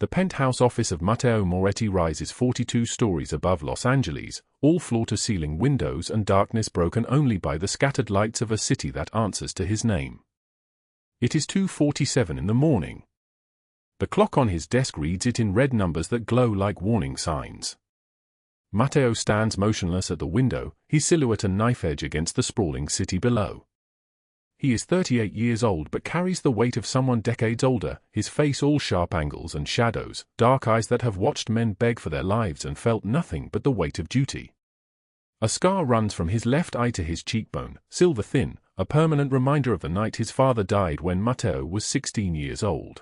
The penthouse office of Matteo Moretti rises 42 stories above Los Angeles, all floor-to-ceiling windows and darkness broken only by the scattered lights of a city that answers to his name. It is 2:47 in the morning. The clock on his desk reads it in red numbers that glow like warning signs. Matteo stands motionless at the window, his silhouette a knife edge against the sprawling city below. He is 38 years old but carries the weight of someone decades older, his face all sharp angles and shadows, dark eyes that have watched men beg for their lives and felt nothing but the weight of duty. A scar runs from his left eye to his cheekbone, silver thin, a permanent reminder of the night his father died when Matteo was 16 years old.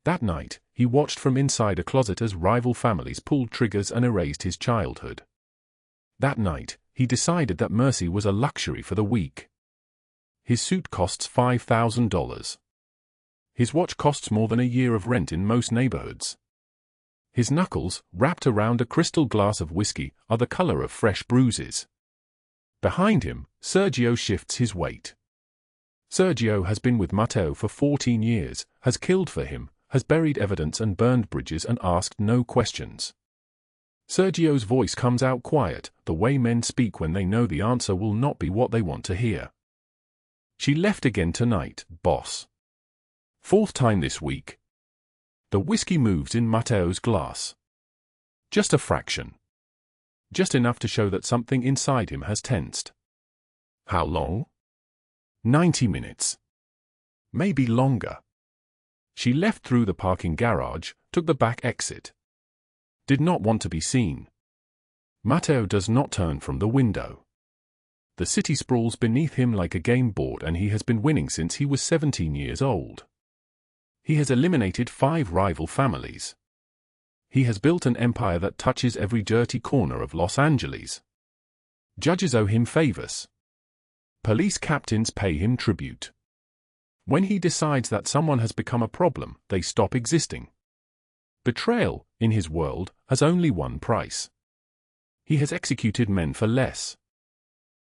That night, he watched from inside a closet as rival families pulled triggers and erased his childhood. That night, he decided that mercy was a luxury for the weak. His suit costs $5,000. His watch costs more than a year of rent in most neighborhoods. His knuckles, wrapped around a crystal glass of whiskey, are the color of fresh bruises. Behind him, Sergio shifts his weight. Sergio has been with Matteo for 14 years, has killed for him, has buried evidence and burned bridges and asked no questions. Sergio's voice comes out quiet, the way men speak when they know the answer will not be what they want to hear. She left again tonight, boss. Fourth time this week. The whiskey moves in Matteo's glass. Just a fraction. Just enough to show that something inside him has tensed. How long? 90 minutes. Maybe longer. She left through the parking garage, took the back exit. Did not want to be seen. Matteo does not turn from the window. The city sprawls beneath him like a game board and he has been winning since he was 17 years old. He has eliminated 5 rival families. He has built an empire that touches every dirty corner of Los Angeles. Judges owe him favors. Police captains pay him tribute. When he decides that someone has become a problem, they stop existing. Betrayal, in his world, has only one price. He has executed men for less.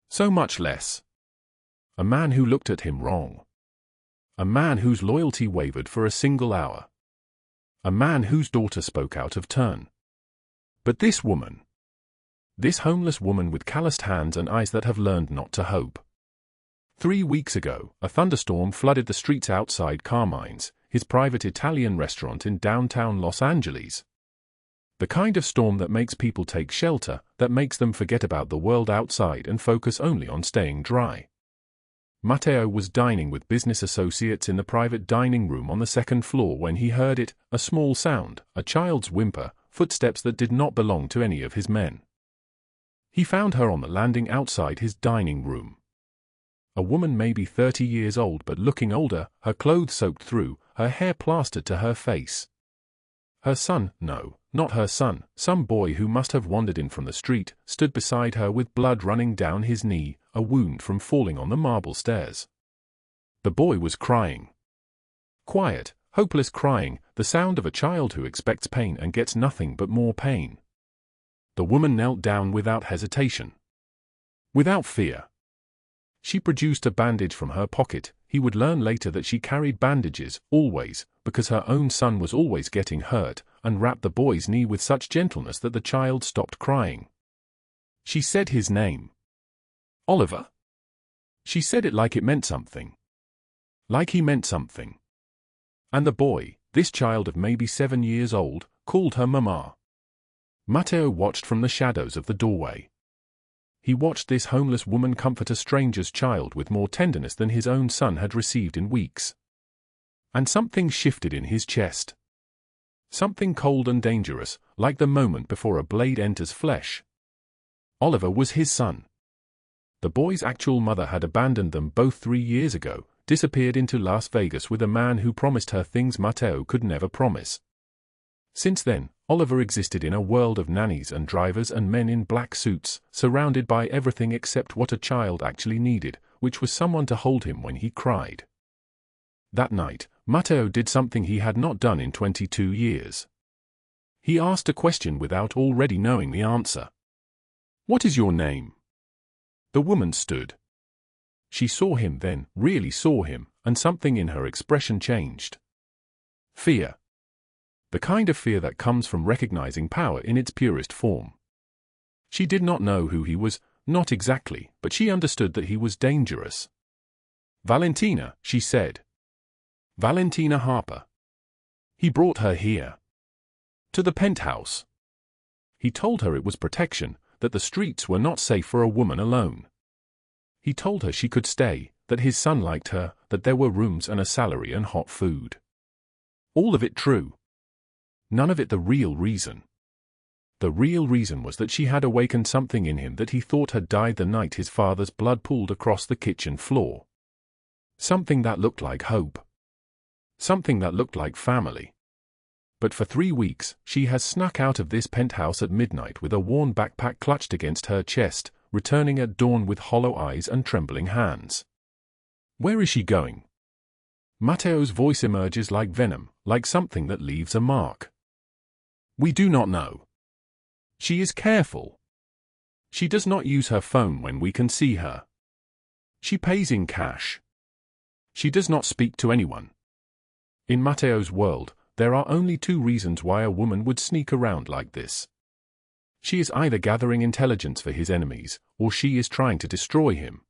So much less. A man who looked at him wrong. A man whose loyalty wavered for a single hour. A man whose daughter spoke out of turn. But this woman. This homeless woman with calloused hands and eyes that have learned not to hope. 3 weeks ago, a thunderstorm flooded the streets outside Carmine's, his private Italian restaurant in downtown Los Angeles. The kind of storm that makes people take shelter, that makes them forget about the world outside and focus only on staying dry. Matteo was dining with business associates in the private dining room on the 2nd floor when he heard it, a small sound, a child's whimper, footsteps that did not belong to any of his men. He found her on the landing outside his dining room. A woman maybe 30 years old but looking older, her clothes soaked through, her hair plastered to her face. Her son, no, not her son, some boy who must have wandered in from the street, stood beside her with blood running down his knee, a wound from falling on the marble stairs. The boy was crying. Quiet, hopeless crying, the sound of a child who expects pain and gets nothing but more pain. The woman knelt down without hesitation. Without fear. She produced a bandage from her pocket. He would learn later that she carried bandages, always, because her own son was always getting hurt, and wrapped the boy's knee with such gentleness that the child stopped crying. She said his name. Oliver. She said it like it meant something. Like he meant something. And the boy, this child of maybe 7 years old, called her Mama. Matteo watched from the shadows of the doorway. He watched this homeless woman comfort a stranger's child with more tenderness than his own son had received in weeks. And something shifted in his chest. Something cold and dangerous, like the moment before a blade enters flesh. Oliver was his son. The boy's actual mother had abandoned them both 3 years ago, disappeared into Las Vegas with a man who promised her things Matteo could never promise. Since then, Oliver existed in a world of nannies and drivers and men in black suits, surrounded by everything except what a child actually needed, which was someone to hold him when he cried. That night, Matteo did something he had not done in 22 years. He asked a question without already knowing the answer. "What is your name?" The woman stood. She saw him then, really saw him, and something in her expression changed. Fear. The kind of fear that comes from recognizing power in its purest form. She did not know who he was, not exactly, but she understood that he was dangerous. "Valentina," she said. "Valentina Harper." He brought her here. To the penthouse. He told her it was protection, that the streets were not safe for a woman alone. He told her she could stay, that his son liked her, that there were rooms and a salary and hot food. All of it true. None of it the real reason. The real reason was that she had awakened something in him that he thought had died the night his father's blood pooled across the kitchen floor. Something that looked like hope. Something that looked like family. But for 3 weeks, she has snuck out of this penthouse at midnight with a worn backpack clutched against her chest, returning at dawn with hollow eyes and trembling hands. Where is she going? Matteo's voice emerges like venom, like something that leaves a mark. We do not know. She is careful. She does not use her phone when we can see her. She pays in cash. She does not speak to anyone. In Matteo's world, there are only 2 reasons why a woman would sneak around like this. She is either gathering intelligence for his enemies, or she is trying to destroy him.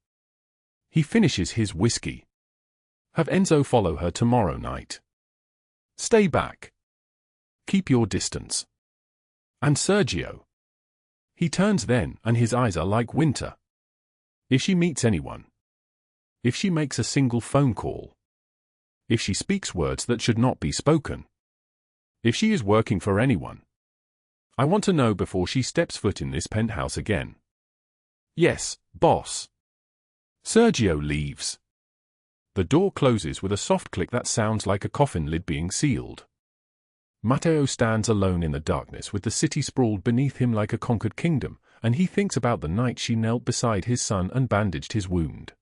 He finishes his whiskey. Have Enzo follow her tomorrow night. Stay back. Keep your distance. And Sergio. He turns then, and his eyes are like winter. If she meets anyone. If she makes a single phone call. If she speaks words that should not be spoken. If she is working for anyone. I want to know before she steps foot in this penthouse again. Yes, boss. Sergio leaves. The door closes with a soft click that sounds like a coffin lid being sealed. Matteo stands alone in the darkness with the city sprawled beneath him like a conquered kingdom, and he thinks about the night she knelt beside his son and bandaged his wound.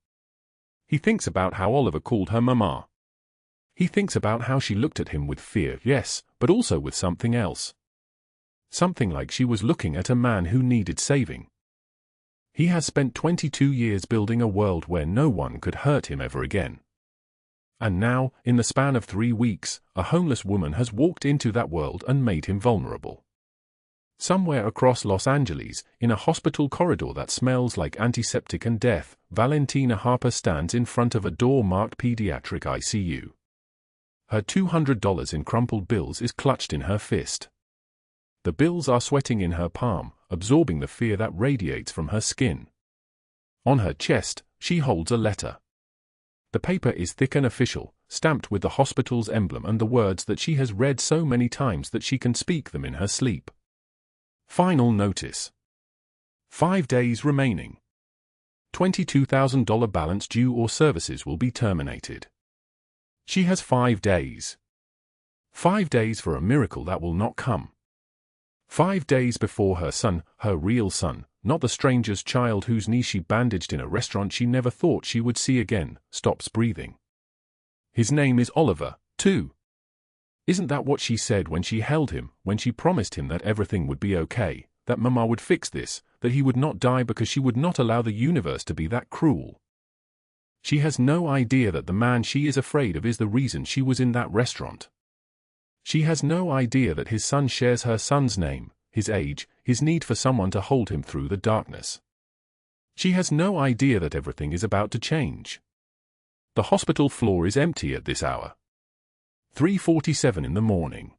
He thinks about how Oliver called her mama. He thinks about how she looked at him with fear, yes, but also with something else. Something like she was looking at a man who needed saving. He has spent 22 years building a world where no one could hurt him ever again. And now, in the span of 3 weeks, a homeless woman has walked into that world and made him vulnerable. Somewhere across Los Angeles, in a hospital corridor that smells like antiseptic and death, Valentina Harper stands in front of a door marked Pediatric ICU. Her $200 in crumpled bills is clutched in her fist. The bills are sweating in her palm, absorbing the fear that radiates from her skin. On her chest, she holds a letter. The paper is thick and official, stamped with the hospital's emblem and the words that she has read so many times that she can speak them in her sleep. Final notice. 5 days remaining. $22,000 balance due or services will be terminated. She has 5 days. 5 days for a miracle that will not come. 5 days before her son, her real son, not the stranger's child whose knee she bandaged in a restaurant she never thought she would see again, stops breathing. His name is Oliver, too. Isn't that what she said when she held him, when she promised him that everything would be okay, that Mama would fix this, that he would not die because she would not allow the universe to be that cruel? She has no idea that the man she is afraid of is the reason she was in that restaurant. She has no idea that his son shares her son's name, his age, his need for someone to hold him through the darkness. She has no idea that everything is about to change. The hospital floor is empty at this hour. 3:47 in the morning.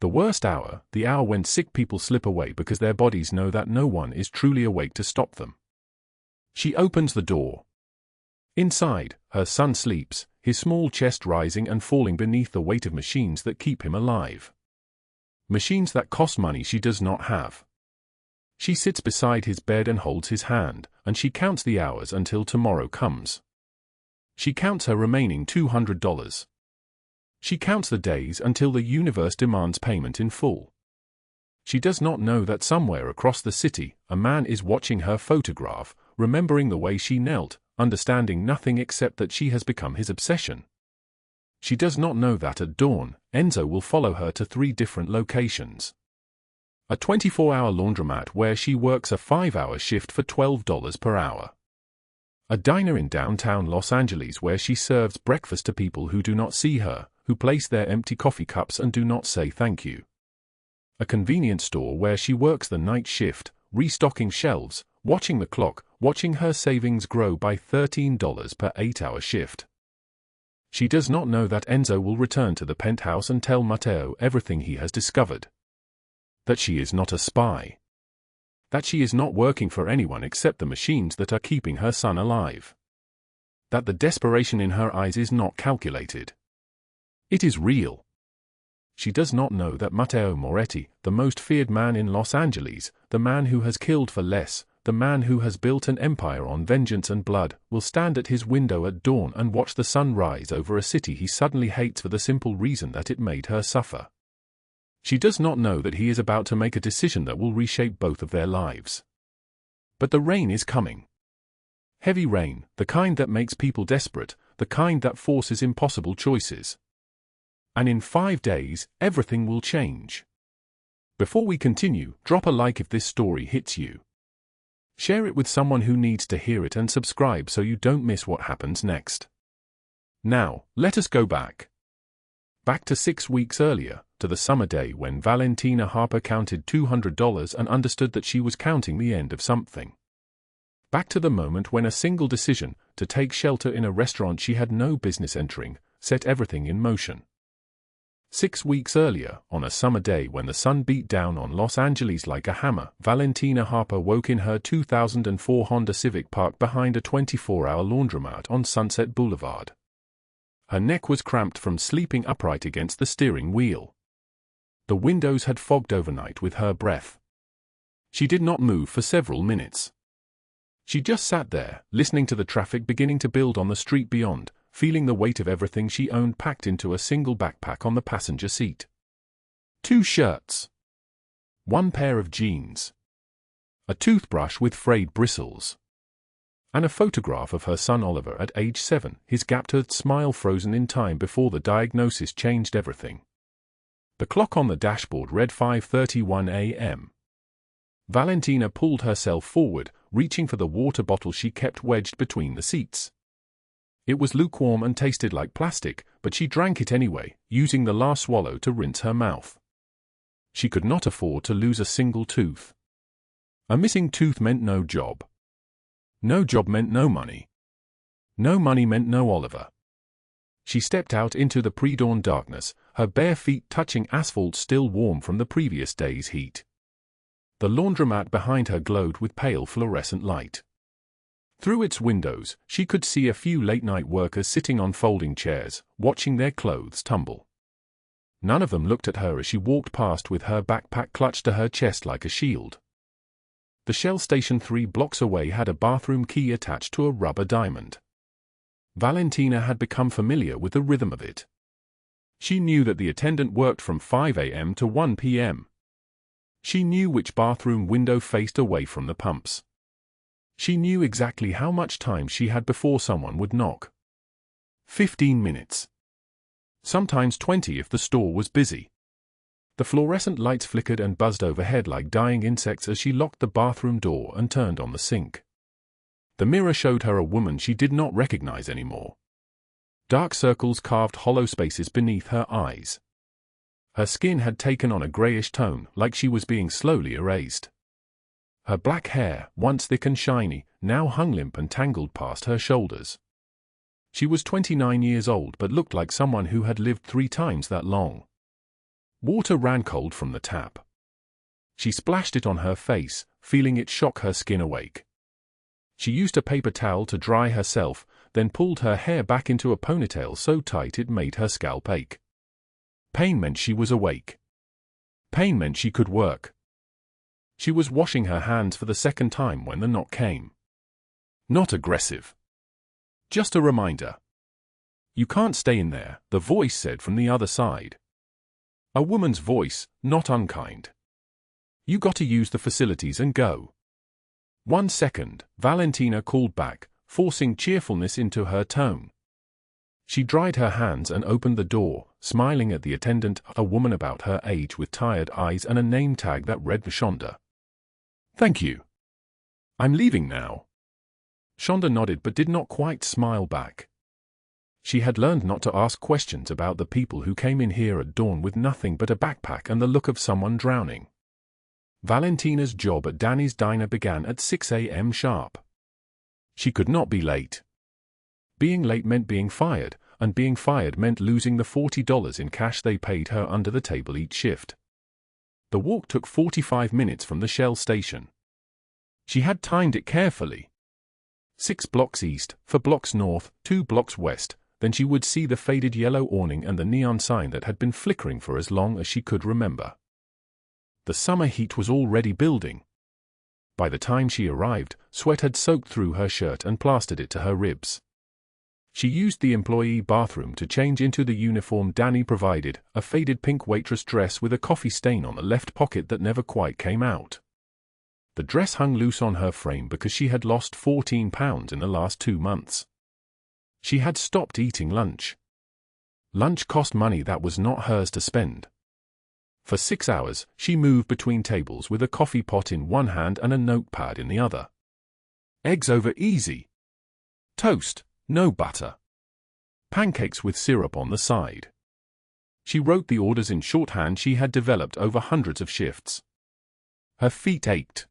The worst hour, the hour when sick people slip away because their bodies know that no one is truly awake to stop them. She opens the door. Inside, her son sleeps, his small chest rising and falling beneath the weight of machines that keep him alive. Machines that cost money she does not have. She sits beside his bed and holds his hand, and she counts the hours until tomorrow comes. She counts her remaining $200. She counts the days until the universe demands payment in full. She does not know that somewhere across the city, a man is watching her photograph, remembering the way she knelt, understanding nothing except that she has become his obsession. She does not know that at dawn, Enzo will follow her to 3 different locations. A 24-hour laundromat where she works a 5-hour shift for $12 per hour. A diner in downtown Los Angeles where she serves breakfast to people who do not see her, who place their empty coffee cups and do not say thank you. A convenience store where she works the night shift, restocking shelves, watching the clock, watching her savings grow by $13 per 8-hour shift. She does not know that Enzo will return to the penthouse and tell Matteo everything he has discovered. That she is not a spy. That she is not working for anyone except the machines that are keeping her son alive. That the desperation in her eyes is not calculated. It is real. She does not know that Matteo Moretti, the most feared man in Los Angeles, the man who has killed for less, the man who has built an empire on vengeance and blood, will stand at his window at dawn and watch the sun rise over a city he suddenly hates for the simple reason that it made her suffer. She does not know that he is about to make a decision that will reshape both of their lives. But the rain is coming. Heavy rain, the kind that makes people desperate, the kind that forces impossible choices. And in 5 days, everything will change. Before we continue, drop a like if this story hits you. Share it with someone who needs to hear it and subscribe so you don't miss what happens next. Now, let us go back. Back to 6 weeks earlier, to the summer day when Valentina Harper counted $200 and understood that she was counting the end of something. Back to the moment when a single decision, to take shelter in a restaurant she had no business entering, set everything in motion. 6 weeks earlier, on a summer day when the sun beat down on Los Angeles like a hammer, Valentina Harper woke in her 2004 Honda Civic parked behind a 24-hour laundromat on Sunset Boulevard. Her neck was cramped from sleeping upright against the steering wheel. The windows had fogged overnight with her breath. She did not move for several minutes. She just sat there, listening to the traffic beginning to build on the street beyond, feeling the weight of everything she owned packed into a single backpack on the passenger seat. 2 shirts. 1 pair of jeans. A toothbrush with frayed bristles. And a photograph of her son Oliver at age 7, his gap-toothed smile frozen in time before the diagnosis changed everything. The clock on the dashboard read 5:31 a.m. Valentina pulled herself forward, reaching for the water bottle she kept wedged between the seats. It was lukewarm and tasted like plastic, but she drank it anyway, using the last swallow to rinse her mouth. She could not afford to lose a single tooth. A missing tooth meant no job. No job meant no money. No money meant no Oliver. She stepped out into the pre-dawn darkness, her bare feet touching asphalt still warm from the previous day's heat. The laundromat behind her glowed with pale fluorescent light. Through its windows, she could see a few late-night workers sitting on folding chairs, watching their clothes tumble. None of them looked at her as she walked past with her backpack clutched to her chest like a shield. The Shell station 3 blocks away had a bathroom key attached to a rubber diamond. Valentina had become familiar with the rhythm of it. She knew that the attendant worked from 5 a.m. to 1 p.m. She knew which bathroom window faced away from the pumps. She knew exactly how much time she had before someone would knock. 15 minutes. Sometimes 20 if the store was busy. The fluorescent lights flickered and buzzed overhead like dying insects as she locked the bathroom door and turned on the sink. The mirror showed her a woman she did not recognize anymore. Dark circles carved hollow spaces beneath her eyes. Her skin had taken on a grayish tone, like she was being slowly erased. Her black hair, once thick and shiny, now hung limp and tangled past her shoulders. She was 29 years old but looked like someone who had lived 3 times that long. Water ran cold from the tap. She splashed it on her face, feeling it shock her skin awake. She used a paper towel to dry herself, then pulled her hair back into a ponytail so tight it made her scalp ache. Pain meant she was awake. Pain meant she could work. She was washing her hands for the second time when the knock came. Not aggressive. Just a reminder. "You can't stay in there," the voice said from the other side. A woman's voice, not unkind. "You got to use the facilities and go." 1 second, Valentina called back, forcing cheerfulness into her tone. She dried her hands and opened the door, smiling at the attendant, a woman about her age with tired eyes and a name tag that read Shonda. "Thank you. I'm leaving now." Shonda nodded but did not quite smile back. She had learned not to ask questions about the people who came in here at dawn with nothing but a backpack and the look of someone drowning. Valentina's job at Danny's diner began at 6 a.m. sharp. She could not be late. Being late meant being fired, and being fired meant losing the $40 in cash they paid her under the table each shift. The walk took 45 minutes from the Shell station. She had timed it carefully. 6 blocks east, 4 blocks north, 2 blocks west, then she would see the faded yellow awning and the neon sign that had been flickering for as long as she could remember. The summer heat was already building. By the time she arrived, sweat had soaked through her shirt and plastered it to her ribs. She used the employee bathroom to change into the uniform Danny provided, a faded pink waitress dress with a coffee stain on the left pocket that never quite came out. The dress hung loose on her frame because she had lost 14 pounds in the last 2 months. She had stopped eating lunch. Lunch cost money that was not hers to spend. For 6 hours, she moved between tables with a coffee pot in one hand and a notepad in the other. Eggs over easy. Toast, no butter. Pancakes with syrup on the side. She wrote the orders in shorthand she had developed over hundreds of shifts. Her feet ached.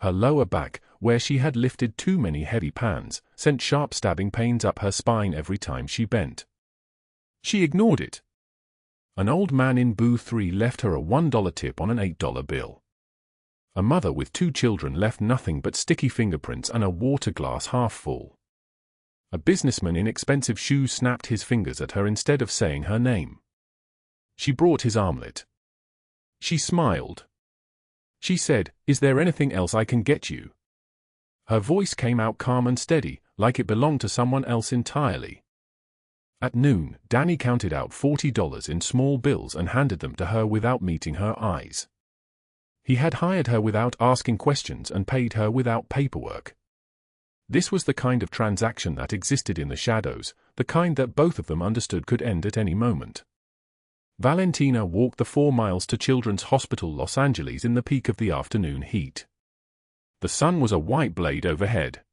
Her lower back, where she had lifted too many heavy pans, sent sharp stabbing pains up her spine every time she bent. She ignored it. An old man in booth 3 left her a $1 tip on an $8 bill. A mother with 2 children left nothing but sticky fingerprints and a water glass half full. A businessman in expensive shoes snapped his fingers at her instead of saying her name. She brought his armlet. She smiled. She said, "Is there anything else I can get you?" Her voice came out calm and steady, like it belonged to someone else entirely. At noon, Danny counted out $40 in small bills and handed them to her without meeting her eyes. He had hired her without asking questions and paid her without paperwork. This was the kind of transaction that existed in the shadows, the kind that both of them understood could end at any moment. Valentina walked the 4 miles to Children's Hospital Los Angeles in the peak of the afternoon heat. The sun was a white blade overhead.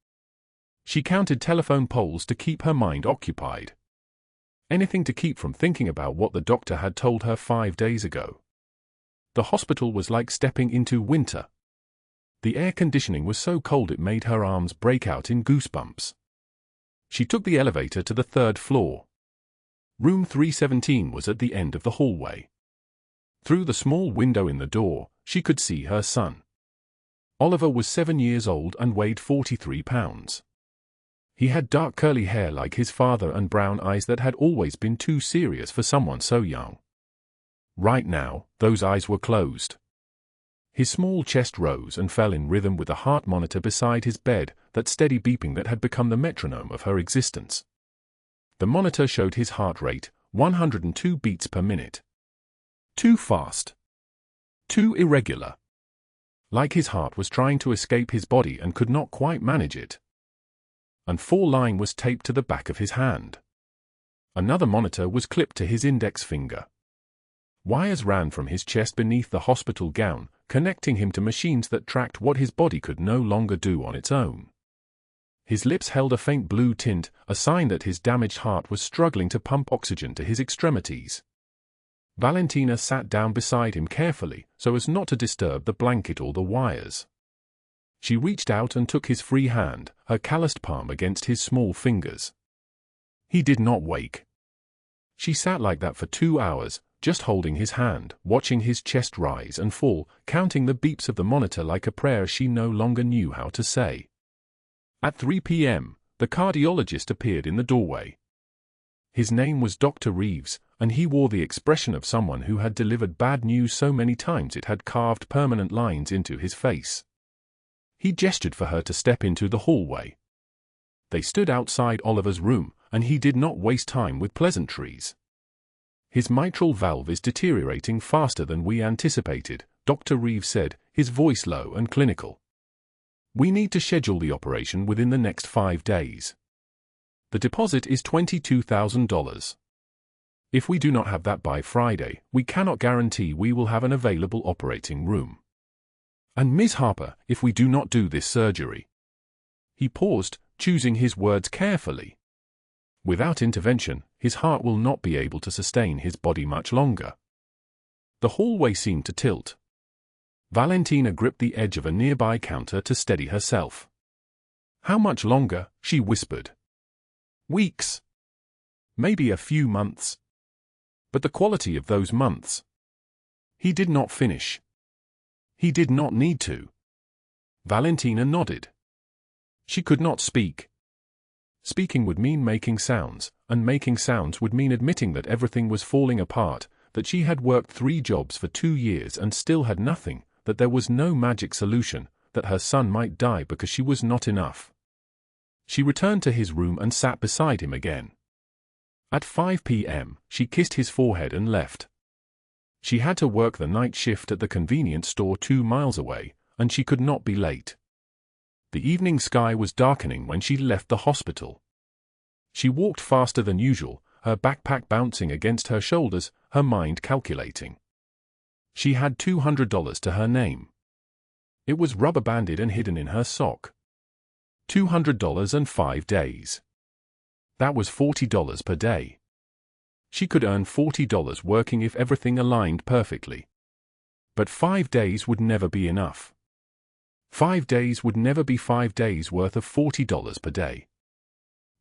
She counted telephone poles to keep her mind occupied. Anything to keep from thinking about what the doctor had told her 5 days ago. The hospital was like stepping into winter. The air conditioning was so cold it made her arms break out in goosebumps. She took the elevator to the 3rd floor. Room 317 was at the end of the hallway. Through the small window in the door, she could see her son. Oliver was 7 years old and weighed 43 pounds. He had dark curly hair like his father and brown eyes that had always been too serious for someone so young. Right now, those eyes were closed. His small chest rose and fell in rhythm with the heart monitor beside his bed, that steady beeping that had become the metronome of her existence. The monitor showed his heart rate, 102 beats per minute. Too fast. Too irregular. Like his heart was trying to escape his body and could not quite manage it. And 4 line was taped to the back of his hand. Another monitor was clipped to his index finger. Wires ran from his chest beneath the hospital gown, connecting him to machines that tracked what his body could no longer do on its own. His lips held a faint blue tint, a sign that his damaged heart was struggling to pump oxygen to his extremities. Valentina sat down beside him carefully, so as not to disturb the blanket or the wires. She reached out and took his free hand, her calloused palm against his small fingers. He did not wake. She sat like that for 2 hours, just holding his hand, watching his chest rise and fall, counting the beeps of the monitor like a prayer she no longer knew how to say. At 3 p.m., the cardiologist appeared in the doorway. His name was Dr. Reeves, and he wore the expression of someone who had delivered bad news so many times it had carved permanent lines into his face. He gestured for her to step into the hallway. They stood outside Oliver's room, and he did not waste time with pleasantries. "His mitral valve is deteriorating faster than we anticipated," Dr. Reeves said, his voice low and clinical. "We need to schedule the operation within the next 5 days. The deposit is $22,000. If we do not have that by Friday, we cannot guarantee we will have an available operating room. And Ms. Harper, if we do not do this surgery." He paused, choosing his words carefully. Without intervention, his heart will not be able to sustain his body much longer. The hallway seemed to tilt. Valentina gripped the edge of a nearby counter to steady herself. "How much longer?" she whispered. "Weeks. Maybe a few months." But the quality of those months. He did not finish. He did not need to. Valentina nodded. She could not speak. Speaking would mean making sounds, and making sounds would mean admitting that everything was falling apart, that she had worked 3 jobs for 2 years and still had nothing, that there was no magic solution, that her son might die because she was not enough. She returned to his room and sat beside him again. At 5 p.m., she kissed his forehead and left. She had to work the night shift at the convenience store 2 miles away, and she could not be late. The evening sky was darkening when she left the hospital. She walked faster than usual, her backpack bouncing against her shoulders, her mind calculating. She had $200 to her name. It was rubber-banded and hidden in her sock. $200 and 5 days. That was $40 per day. She could earn $40 working if everything aligned perfectly. But 5 days would never be enough. 5 days would never be 5 days worth of $40 per day.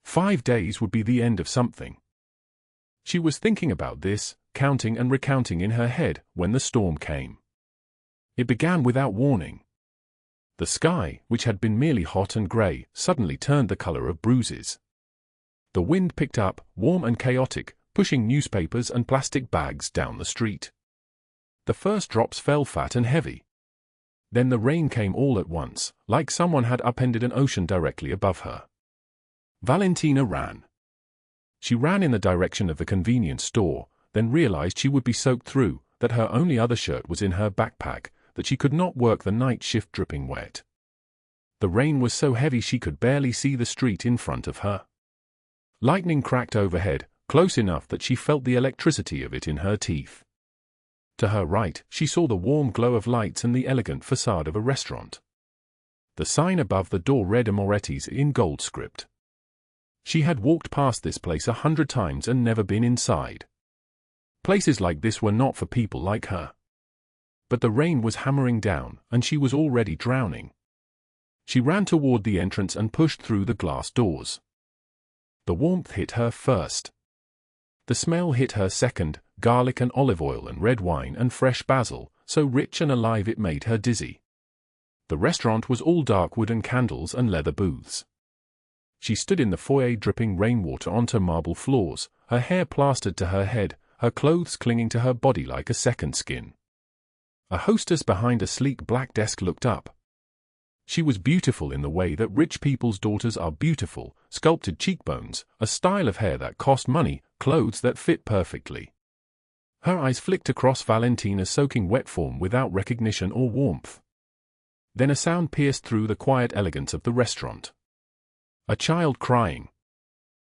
5 days would be the end of something. She was thinking about this, counting and recounting in her head, when the storm came. It began without warning. The sky, which had been merely hot and grey, suddenly turned the color of bruises. The wind picked up, warm and chaotic, pushing newspapers and plastic bags down the street. The first drops fell fat and heavy. Then the rain came all at once, like someone had upended an ocean directly above her. Valentina ran. She ran in the direction of the convenience store, then realized she would be soaked through, that her only other shirt was in her backpack, that she could not work the night shift dripping wet. The rain was so heavy she could barely see the street in front of her. Lightning cracked overhead, close enough that she felt the electricity of it in her teeth. To her right, she saw the warm glow of lights and the elegant facade of a restaurant. The sign above the door read Amoretti's in gold script. She had walked past this place 100 times and never been inside. Places like this were not for people like her. But the rain was hammering down, and she was already drowning. She ran toward the entrance and pushed through the glass doors. The warmth hit her first. The smell hit her second, garlic and olive oil and red wine and fresh basil, so rich and alive it made her dizzy. The restaurant was all dark wood and candles and leather booths. She stood in the foyer dripping rainwater onto marble floors, her hair plastered to her head, her clothes clinging to her body like a second skin. A hostess behind a sleek black desk looked up. She was beautiful in the way that rich people's daughters are beautiful, sculpted cheekbones, a style of hair that cost money, clothes that fit perfectly. Her eyes flicked across Valentina's soaking wet form without recognition or warmth. Then a sound pierced through the quiet elegance of the restaurant. A child crying.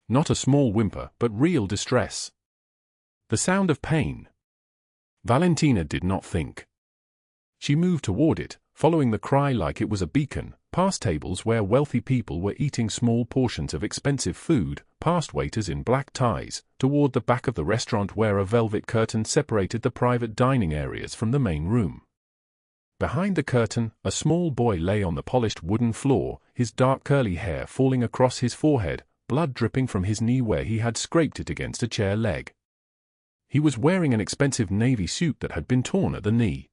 Not a small whimper, but real distress. The sound of pain. Valentina did not think. She moved toward it, following the cry like it was a beacon, past tables where wealthy people were eating small portions of expensive food, past waiters in black ties, toward the back of the restaurant where a velvet curtain separated the private dining areas from the main room. Behind the curtain, a small boy lay on the polished wooden floor, his dark curly hair falling across his forehead, blood dripping from his knee where he had scraped it against a chair leg. He was wearing an expensive navy suit that had been torn at the knee.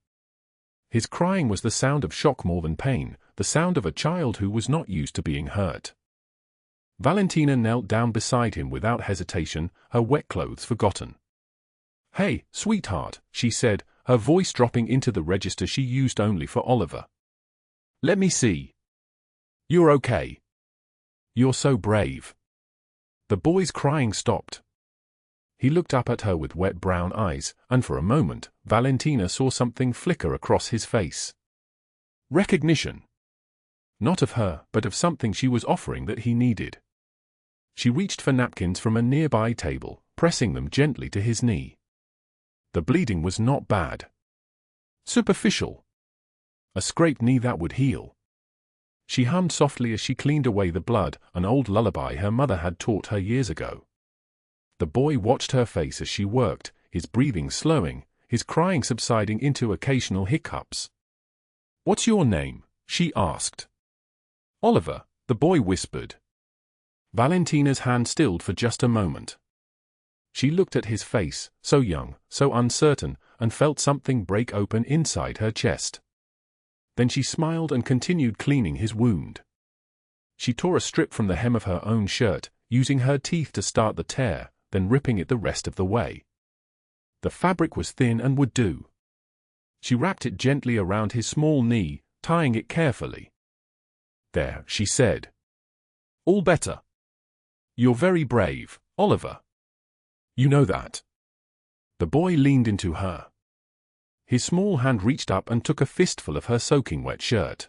His crying was the sound of shock more than pain, the sound of a child who was not used to being hurt. Valentina knelt down beside him without hesitation, her wet clothes forgotten. "Hey, sweetheart," she said, her voice dropping into the register she used only for Oliver. "Let me see. You're okay. You're so brave." The boy's crying stopped. He looked up at her with wet brown eyes, and for a moment, Valentina saw something flicker across his face. Recognition. Not of her, but of something she was offering that he needed. She reached for napkins from a nearby table, pressing them gently to his knee. The bleeding was not bad. Superficial. A scraped knee that would heal. She hummed softly as she cleaned away the blood, an old lullaby her mother had taught her years ago. The boy watched her face as she worked, his breathing slowing, his crying subsiding into occasional hiccups. "What's your name?" she asked. "Oliver," the boy whispered. Valentina's hand stilled for just a moment. She looked at his face, so young, so uncertain, and felt something break open inside her chest. Then she smiled and continued cleaning his wound. She tore a strip from the hem of her own shirt, using her teeth to start the tear, then ripping it the rest of the way. The fabric was thin and would do. She wrapped it gently around his small knee, tying it carefully. "There," she said. "All better. You're very brave, Oliver. You know that." The boy leaned into her. His small hand reached up and took a fistful of her soaking wet shirt.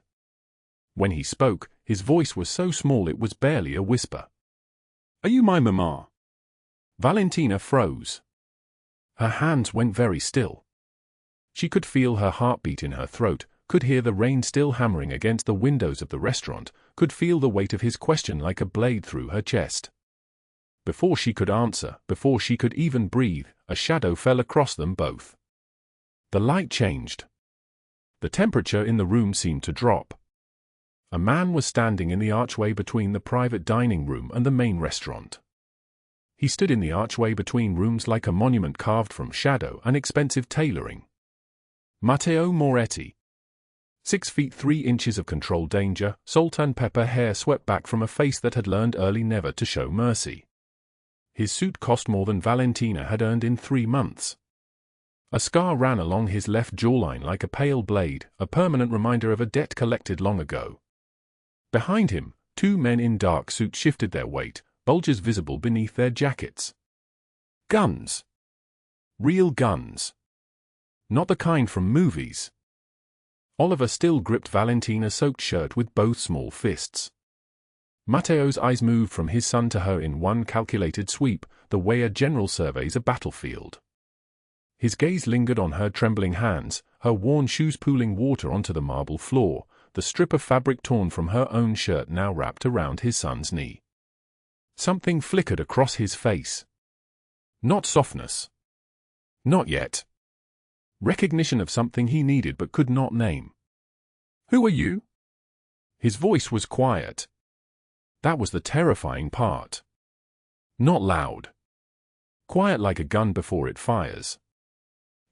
When he spoke, his voice was so small it was barely a whisper. "Are you my mama?" Valentina froze. Her hands went very still. She could feel her heartbeat in her throat, could hear the rain still hammering against the windows of the restaurant, could feel the weight of his question like a blade through her chest. Before she could answer, before she could even breathe, a shadow fell across them both. The light changed. The temperature in the room seemed to drop. A man was standing in the archway between the private dining room and the main restaurant. He stood in the archway between rooms like a monument carved from shadow and expensive tailoring. Matteo Moretti. 6 feet 3 inches of controlled danger, salt and pepper hair swept back from a face that had learned early never to show mercy. His suit cost more than Valentina had earned in 3 months. A scar ran along his left jawline like a pale blade, a permanent reminder of a debt collected long ago. Behind him, 2 men in dark suits shifted their weight, bulges visible beneath their jackets. Guns. Real guns. Not the kind from movies. Oliver still gripped Valentina's soaked shirt with both small fists. Matteo's eyes moved from his son to her in one calculated sweep, the way a general surveys a battlefield. His gaze lingered on her trembling hands, her worn shoes pooling water onto the marble floor, the strip of fabric torn from her own shirt now wrapped around his son's knee. Something flickered across his face. Not softness. Not yet. Recognition of something he needed but could not name. "Who are you?" His voice was quiet. That was the terrifying part. Not loud. Quiet like a gun before it fires.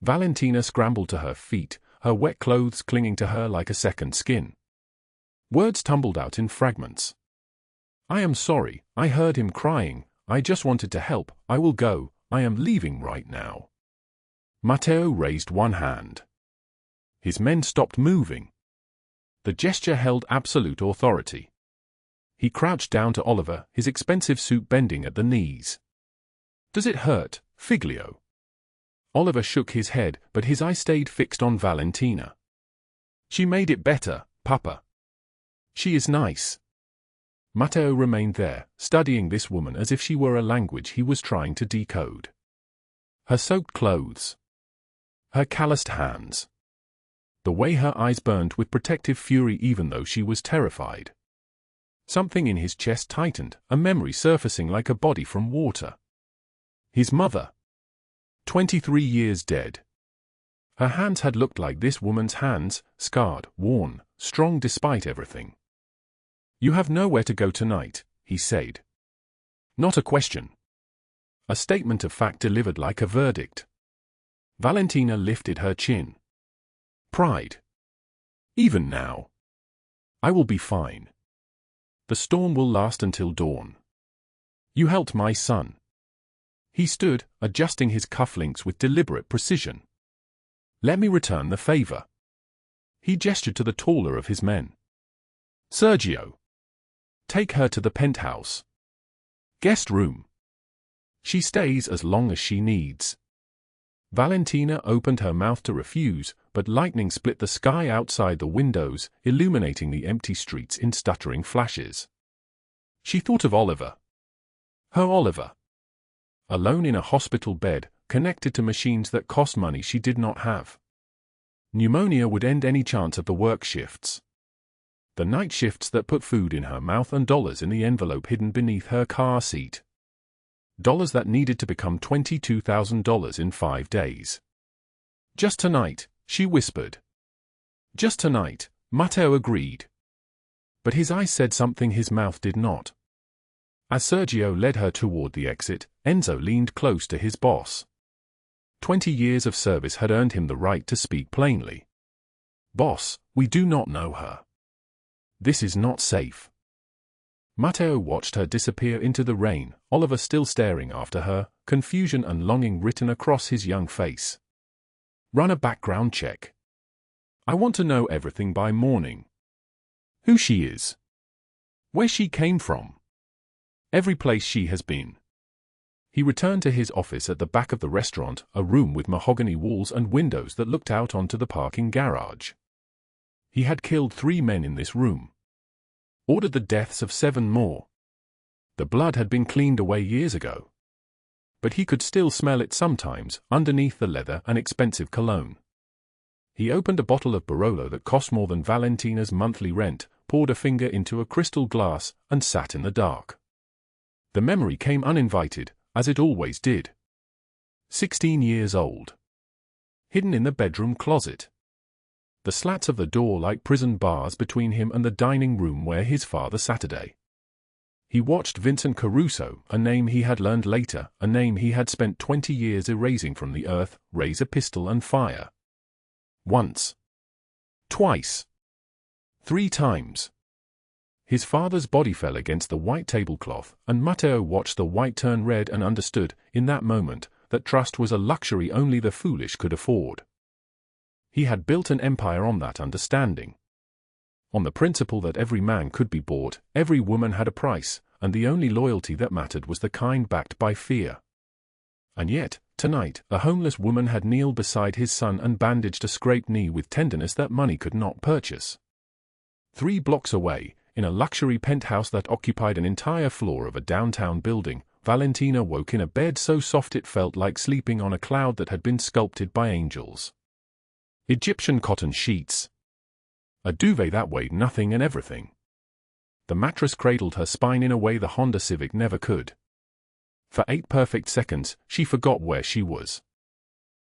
Valentina scrambled to her feet, her wet clothes clinging to her like a second skin. Words tumbled out in fragments. "I am sorry, I heard him crying, I just wanted to help, I will go, I am leaving right now." Matteo raised one hand. His men stopped moving. The gesture held absolute authority. He crouched down to Oliver, his expensive suit bending at the knees. "Does it hurt, Figlio?" Oliver shook his head, but his eye stayed fixed on Valentina. "She made it better, Papa. She is nice." Matteo remained there, studying this woman as if she were a language he was trying to decode. Her soaked clothes. Her calloused hands. The way her eyes burned with protective fury even though she was terrified. Something in his chest tightened, a memory surfacing like a body from water. His mother. 23 years dead. Her hands had looked like this woman's hands, scarred, worn, strong despite everything. "You have nowhere to go tonight," he said. Not a question. A statement of fact delivered like a verdict. Valentina lifted her chin. Pride. "Even now. I will be fine. The storm will last until dawn. You helped my son." He stood, adjusting his cufflinks with deliberate precision. "Let me return the favor." He gestured to the taller of his men. "Sergio. Take her to the penthouse. Guest room. She stays as long as she needs." Valentina opened her mouth to refuse, but lightning split the sky outside the windows, illuminating the empty streets in stuttering flashes. She thought of Oliver. Her Oliver. Alone in a hospital bed, connected to machines that cost money she did not have. Pneumonia would end any chance of the work shifts. The night shifts that put food in her mouth and dollars in the envelope hidden beneath her car seat. Dollars that needed to become $22,000 in 5 days. Just tonight, she whispered. Just tonight, Matteo agreed. But his eyes said something his mouth did not. As Sergio led her toward the exit, Enzo leaned close to his boss. 20 years of service had earned him the right to speak plainly. Boss, we do not know her. This is not safe. Matteo watched her disappear into the rain, Oliver still staring after her, confusion and longing written across his young face. Run a background check. I want to know everything by morning. Who she is. Where she came from. Every place she has been. He returned to his office at the back of the restaurant, a room with mahogany walls and windows that looked out onto the parking garage. He had killed 3 men in this room. Ordered the deaths of 7 more. The blood had been cleaned away years ago. But he could still smell it sometimes, underneath the leather and expensive cologne. He opened a bottle of Barolo that cost more than Valentina's monthly rent, poured a finger into a crystal glass, and sat in the dark. The memory came uninvited, as it always did. 16 years old. Hidden in the bedroom closet. The slats of the door like prison bars between him and the dining room where his father Saturday. He watched Vincent Caruso, a name he had learned later, a name he had spent 20 years erasing from the earth, raise a pistol and fire. Once. Twice. 3 times. His father's body fell against the white tablecloth, and Matteo watched the white turn red and understood, in that moment, that trust was a luxury only the foolish could afford. He had built an empire on that understanding. On the principle that every man could be bought, every woman had a price, and the only loyalty that mattered was the kind backed by fear. And yet, tonight, a homeless woman had kneeled beside his son and bandaged a scraped knee with tenderness that money could not purchase. 3 blocks away, in a luxury penthouse that occupied an entire floor of a downtown building, Valentina woke in a bed so soft it felt like sleeping on a cloud that had been sculpted by angels. Egyptian cotton sheets. A duvet that weighed nothing and everything. The mattress cradled her spine in a way the Honda Civic never could. For 8 perfect seconds, she forgot where she was.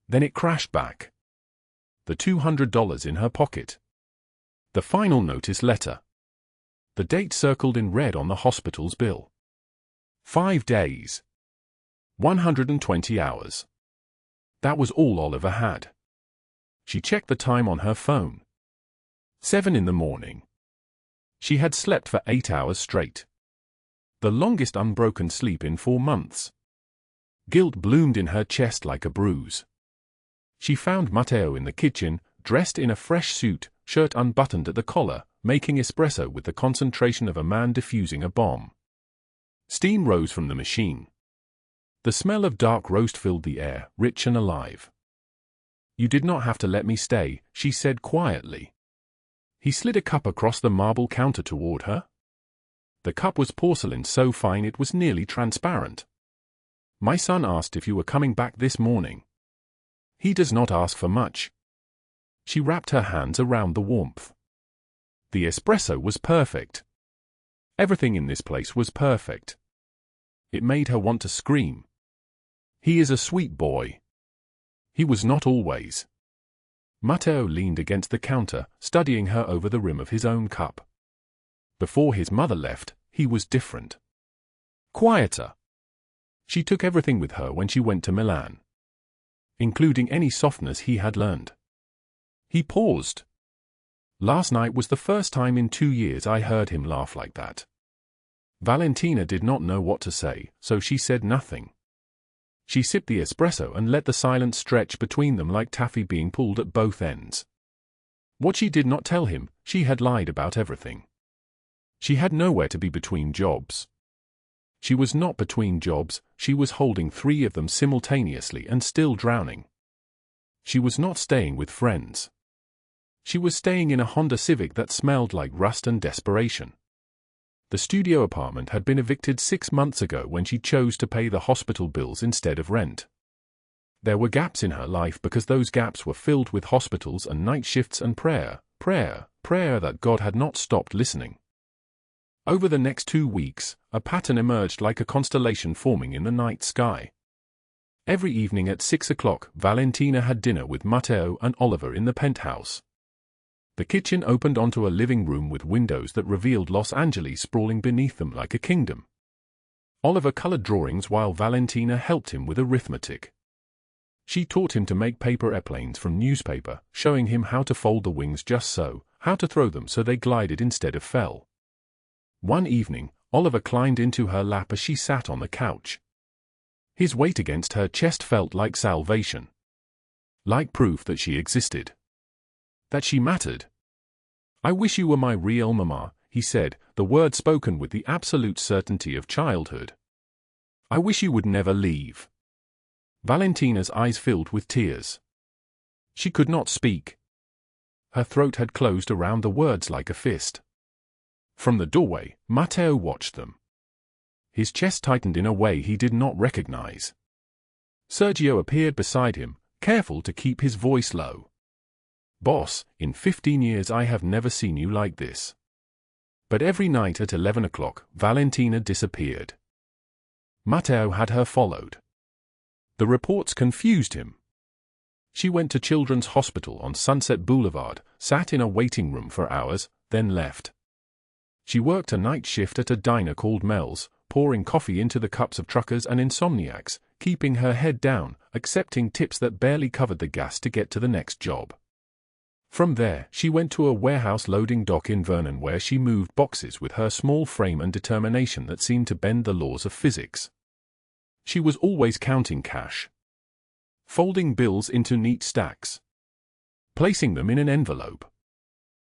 Then it crashed back. The $200 in her pocket. The final notice letter. The date circled in red on the hospital's bill. 5 days. 120 hours. That was all Oliver had. She checked the time on her phone. 7 in the morning. She had slept for 8 hours straight. The longest unbroken sleep in 4 months. Guilt bloomed in her chest like a bruise. She found Matteo in the kitchen, dressed in a fresh suit, shirt unbuttoned at the collar, making espresso with the concentration of a man defusing a bomb. Steam rose from the machine. The smell of dark roast filled the air, rich and alive. You did not have to let me stay, she said quietly. He slid a cup across the marble counter toward her. The cup was porcelain so fine it was nearly transparent. My son asked if you were coming back this morning. He does not ask for much. She wrapped her hands around the warmth. The espresso was perfect. Everything in this place was perfect. It made her want to scream. He is a sweet boy. He was not always. Matteo leaned against the counter, studying her over the rim of his own cup. Before his mother left, he was different. Quieter. She took everything with her when she went to Milan, including any softness he had learned. He paused. Last night was the first time in 2 years I heard him laugh like that. Valentina did not know what to say, so she said nothing. She sipped the espresso and let the silence stretch between them like taffy being pulled at both ends. What she did not tell him, she had lied about everything. She had nowhere to be between jobs. She was not between jobs, she was holding 3 of them simultaneously and still drowning. She was not staying with friends. She was staying in a Honda Civic that smelled like rust and desperation. The studio apartment had been evicted 6 months ago when she chose to pay the hospital bills instead of rent. There were gaps in her life because those gaps were filled with hospitals and night shifts and prayer, prayer that God had not stopped listening. Over the next 2 weeks, a pattern emerged like a constellation forming in the night sky. Every evening at 6 o'clock, Valentina had dinner with Matteo and Oliver in the penthouse. The kitchen opened onto a living room with windows that revealed Los Angeles sprawling beneath them like a kingdom. Oliver colored drawings while Valentina helped him with arithmetic. She taught him to make paper airplanes from newspaper, showing him how to fold the wings just so, how to throw them so they glided instead of fell. One evening, Oliver climbed into her lap as she sat on the couch. His weight against her chest felt like salvation. Like proof that she existed. That she mattered. "I wish you were my real mama," he said, the word spoken with the absolute certainty of childhood. "I wish you would never leave." Valentina's eyes filled with tears. She could not speak. Her throat had closed around the words like a fist. From the doorway, Matteo watched them. His chest tightened in a way he did not recognize. Sergio appeared beside him, careful to keep his voice low. "Boss, in 15 years I have never seen you like this." But every night at 11 o'clock, Valentina disappeared. Matteo had her followed. The reports confused him. She went to Children's Hospital on Sunset Boulevard, sat in a waiting room for hours, then left. She worked a night shift at a diner called Mel's, pouring coffee into the cups of truckers and insomniacs, keeping her head down, accepting tips that barely covered the gas to get to the next job. From there, she went to a warehouse loading dock in Vernon where she moved boxes with her small frame and determination that seemed to bend the laws of physics. She was always counting cash. Folding bills into neat stacks. Placing them in an envelope.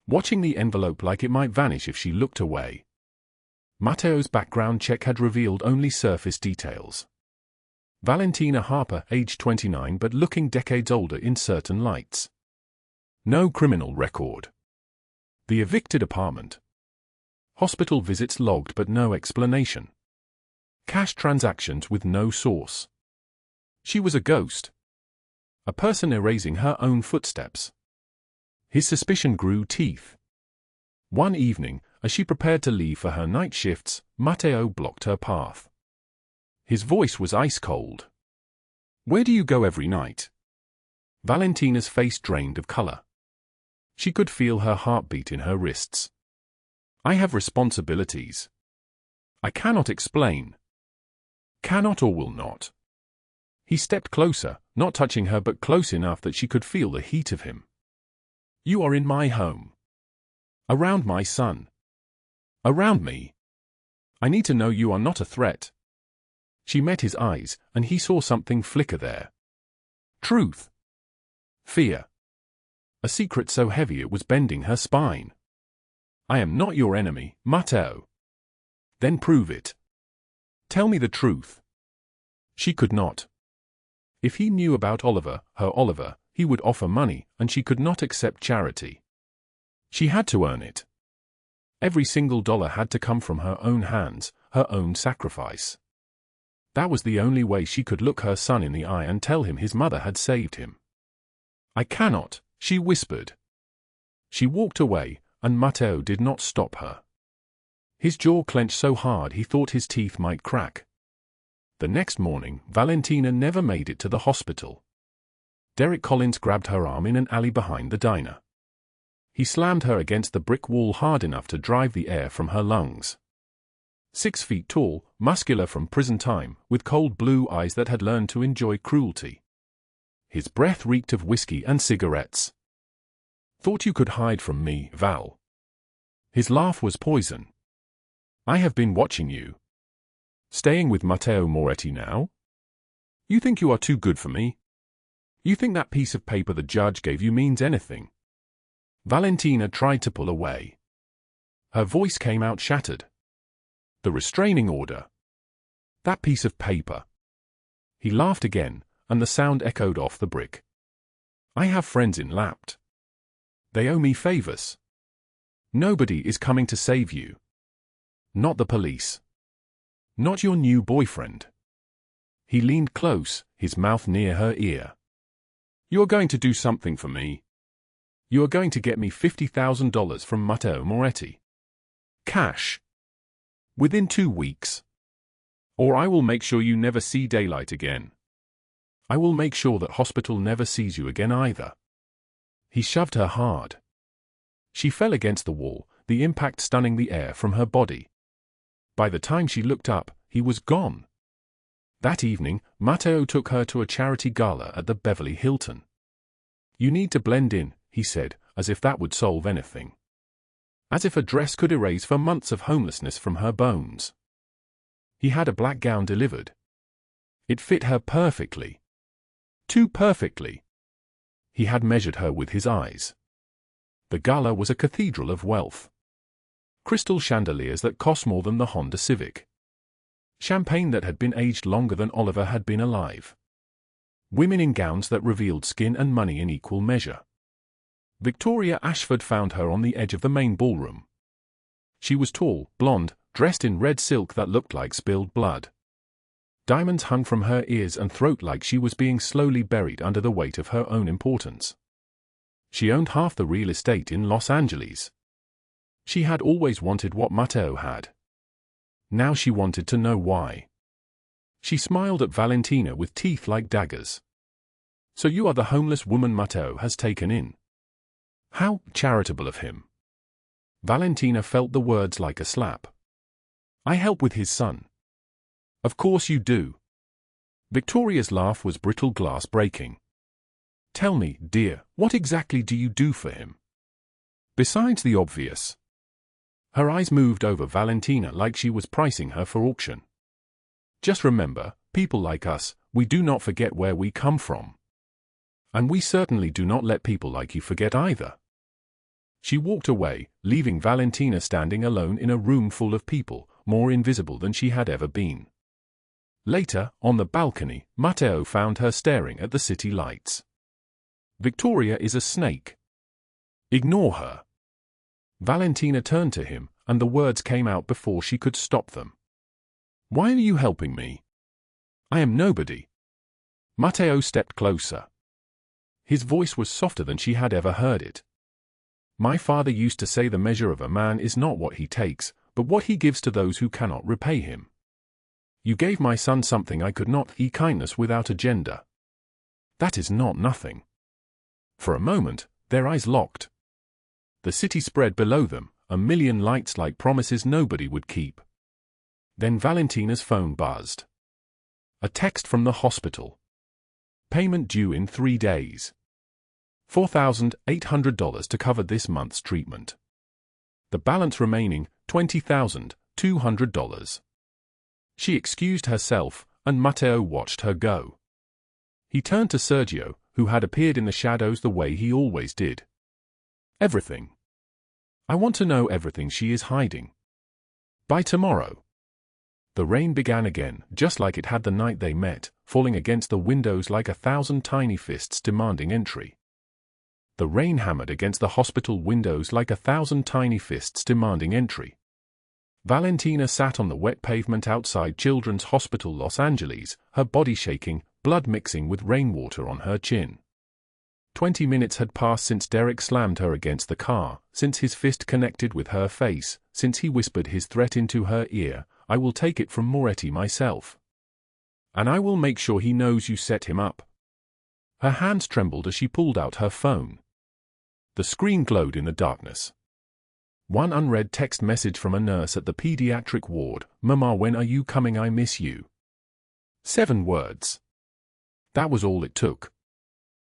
Watching the envelope like it might vanish if she looked away. Matteo's background check had revealed only surface details. Valentina Harper, age 29 but looking decades older in certain lights. No criminal record. The evicted apartment. Hospital visits logged but no explanation. Cash transactions with no source. She was a ghost. A person erasing her own footsteps. His suspicion grew teeth. One evening, as she prepared to leave for her night shifts, Matteo blocked her path. His voice was ice cold. "Where do you go every night?" Valentina's face drained of color. She could feel her heartbeat in her wrists. "I have responsibilities. I cannot explain. Cannot or will not." He stepped closer, not touching her but close enough that she could feel the heat of him. "You are in my home. Around my son. Around me. I need to know you are not a threat." She met his eyes, and he saw something flicker there. Truth. Fear. A secret so heavy it was bending her spine. "I am not your enemy, Matteo." "Then prove it. Tell me the truth." She could not. If he knew about Oliver, her Oliver, he would offer money, and she could not accept charity. She had to earn it. Every single dollar had to come from her own hands, her own sacrifice. That was the only way she could look her son in the eye and tell him his mother had saved him. "I cannot," she whispered. She walked away, and Matteo did not stop her. His jaw clenched so hard he thought his teeth might crack. The next morning, Valentina never made it to the hospital. Derek Collins grabbed her arm in an alley behind the diner. He slammed her against the brick wall hard enough to drive the air from her lungs. 6 feet tall, muscular from prison time, with cold blue eyes that had learned to enjoy cruelty. His breath reeked of whiskey and cigarettes. "Thought you could hide from me, Val." His laugh was poison. "I have been watching you. Staying with Matteo Moretti now? You think you are too good for me? You think that piece of paper the judge gave you means anything?" Valentina tried to pull away. Her voice came out shattered. "The restraining order. That piece of paper." He laughed again, and the sound echoed off the brick. "I have friends in Lapt. They owe me favors. Nobody is coming to save you. Not the police. Not your new boyfriend." He leaned close, his mouth near her ear. "You're going to do something for me?" You are going to get me $50,000 from Matteo Moretti. Cash. Within 2 weeks. Or I will make sure you never see daylight again. I will make sure that hospital never sees you again either. He shoved her hard. She fell against the wall, the impact stunning the air from her body. By the time she looked up, he was gone. That evening, Matteo took her to a charity gala at the Beverly Hilton. You need to blend in, he said, as if that would solve anything. As if a dress could erase for months of homelessness from her bones. He had a black gown delivered. It fit her perfectly. Too perfectly. He had measured her with his eyes. The gala was a cathedral of wealth. Crystal chandeliers that cost more than the Honda Civic. Champagne that had been aged longer than Oliver had been alive. Women in gowns that revealed skin and money in equal measure. Victoria Ashford found her on the edge of the main ballroom. She was tall, blonde, dressed in red silk that looked like spilled blood. Diamonds hung from her ears and throat like she was being slowly buried under the weight of her own importance. She owned half the real estate in Los Angeles. She had always wanted what Matteo had. Now she wanted to know why. She smiled at Valentina with teeth like daggers. So you are the homeless woman Matteo has taken in. How charitable of him. Valentina felt the words like a slap. I help with his son. Of course you do. Victoria's laugh was brittle glass breaking. Tell me, dear, what exactly do you do for him? Besides the obvious. Her eyes moved over Valentina like she was pricing her for auction. Just remember, people like us, we do not forget where we come from. And we certainly do not let people like you forget either. She walked away, leaving Valentina standing alone in a room full of people, more invisible than she had ever been. Later, on the balcony, Matteo found her staring at the city lights. Victoria is a snake. Ignore her. Valentina turned to him, and the words came out before she could stop them. Why are you helping me? I am nobody. Matteo stepped closer. His voice was softer than she had ever heard it. My father used to say the measure of a man is not what he takes, but what he gives to those who cannot repay him. You gave my son something I could not, kindness without agenda. That is not nothing. For a moment, their eyes locked. The city spread below them, a million lights like promises nobody would keep. Then Valentina's phone buzzed. A text from the hospital. Payment due in 3 days. $4,800 to cover this month's treatment. The balance remaining, $20,200. She excused herself, and Matteo watched her go. He turned to Sergio, who had appeared in the shadows the way he always did. Everything. I want to know everything she is hiding. By tomorrow. The rain began again, just like it had the night they met, falling against the windows like 1,000 tiny fists demanding entry. The rain hammered against the hospital windows like 1,000 tiny fists demanding entry. Valentina sat on the wet pavement outside Children's Hospital Los Angeles, her body shaking, blood mixing with rainwater on her chin. 20 minutes had passed since Derek slammed her against the car, since his fist connected with her face, since he whispered his threat into her ear, I will take it from Moretti myself. And I will make sure he knows you set him up. Her hands trembled as she pulled out her phone. The screen glowed in the darkness. One unread text message from a nurse at the pediatric ward, Mama, when are you coming? I miss you. 7 words. That was all it took.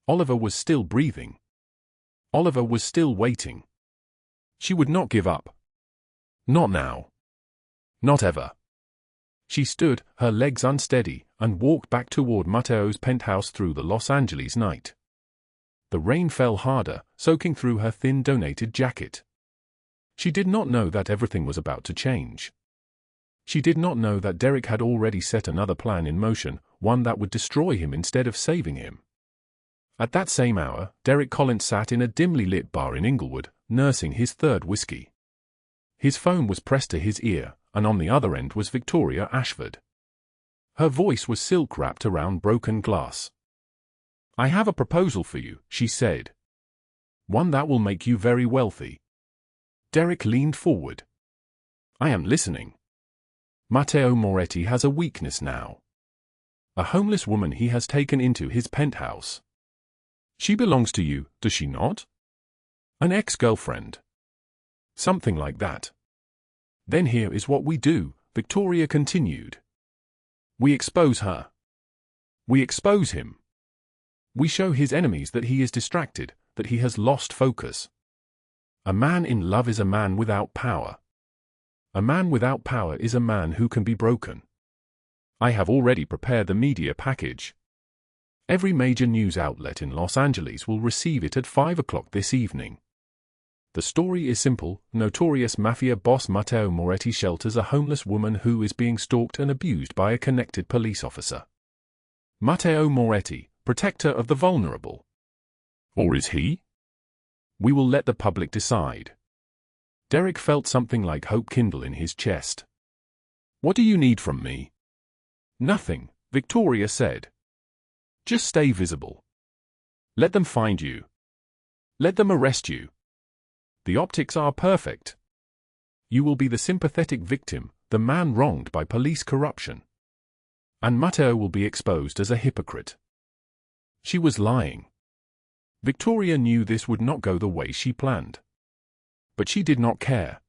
Oliver was still breathing. Oliver was still waiting. She would not give up. Not now. Not ever. She stood, her legs unsteady, and walked back toward Matteo's penthouse through the Los Angeles night. The rain fell harder, soaking through her thin donated jacket. She did not know that everything was about to change. She did not know that Derek had already set another plan in motion, one that would destroy him instead of saving him. At that same hour, Derek Collins sat in a dimly lit bar in Inglewood, nursing his 3rd whiskey. His phone was pressed to his ear, and on the other end was Victoria Ashford. Her voice was silk wrapped around broken glass. I have a proposal for you, she said. One that will make you very wealthy. Derek leaned forward. I am listening. Matteo Moretti has a weakness now. A homeless woman he has taken into his penthouse. She belongs to you, does she not? An ex-girlfriend. Something like that. Then here is what we do, Victoria continued. We expose her. We expose him. We show his enemies that he is distracted, that he has lost focus. A man in love is a man without power. A man without power is a man who can be broken. I have already prepared the media package. Every major news outlet in Los Angeles will receive it at 5 o'clock this evening. The story is simple. Notorious Mafia boss Matteo Moretti shelters a homeless woman who is being stalked and abused by a connected police officer. Matteo Moretti, protector of the vulnerable. Or is he? We will let the public decide. Derek felt something like hope kindle in his chest. What do you need from me? Nothing, Victoria said. Just stay visible. Let them find you. Let them arrest you. The optics are perfect. You will be the sympathetic victim, the man wronged by police corruption. And Matteo will be exposed as a hypocrite. She was lying. Victoria knew this would not go the way she planned. But she did not care.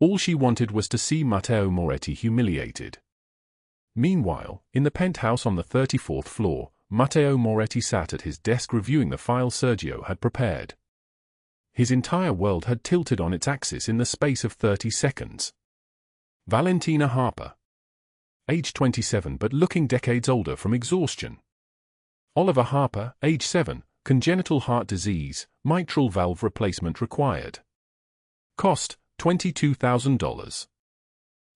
All she wanted was to see Matteo Moretti humiliated. Meanwhile, in the penthouse on the 34th floor, Matteo Moretti sat at his desk reviewing the file Sergio had prepared. His entire world had tilted on its axis in the space of 30 seconds. Valentina Harper. Age 27 but looking decades older from exhaustion. Oliver Harper, age 7, congenital heart disease, mitral valve replacement required. Cost, $22,000.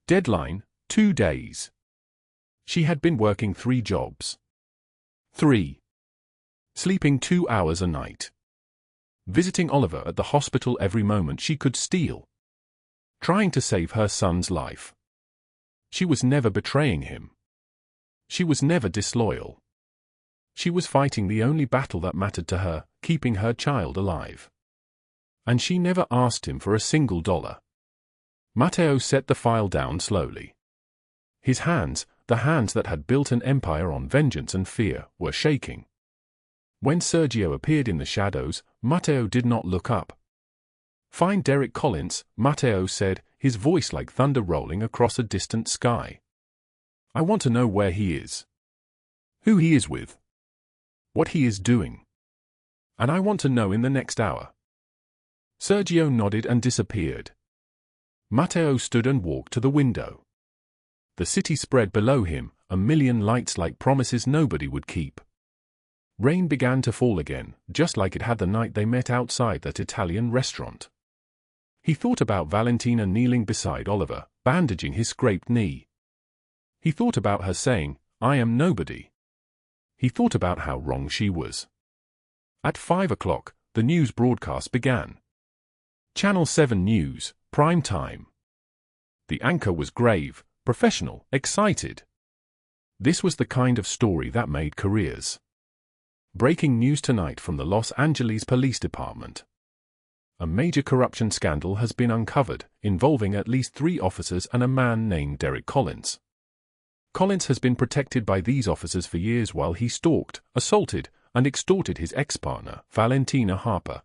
Deadline, 2 days. She had been working 3 jobs. 3. Sleeping 2 hours a night. Visiting Oliver at the hospital every moment she could steal. Trying to save her son's life. She was never betraying him. She was never disloyal. She was fighting the only battle that mattered to her, keeping her child alive. And she never asked him for a single dollar. Matteo set the file down slowly. His hands, the hands that had built an empire on vengeance and fear, were shaking. When Sergio appeared in the shadows, Matteo did not look up. Find Derek Collins, Matteo said, his voice like thunder rolling across a distant sky. I want to know where he is. Who he is with. What he is doing. And I want to know in the next hour. Sergio nodded and disappeared. Matteo stood and walked to the window. The city spread below him, a million lights like promises nobody would keep. Rain began to fall again, just like it had the night they met outside that Italian restaurant. He thought about Valentina kneeling beside Oliver, bandaging his scraped knee. He thought about her saying, I am nobody. He thought about how wrong she was. At 5 o'clock, the news broadcast began. Channel 7 News, prime time. The anchor was grave, professional, excited. This was the kind of story that made careers. Breaking news tonight from the Los Angeles Police Department. A major corruption scandal has been uncovered, involving at least 3 officers and a man named Derek Collins. Collins has been protected by these officers for years while he stalked, assaulted, and extorted his ex-partner, Valentina Harper.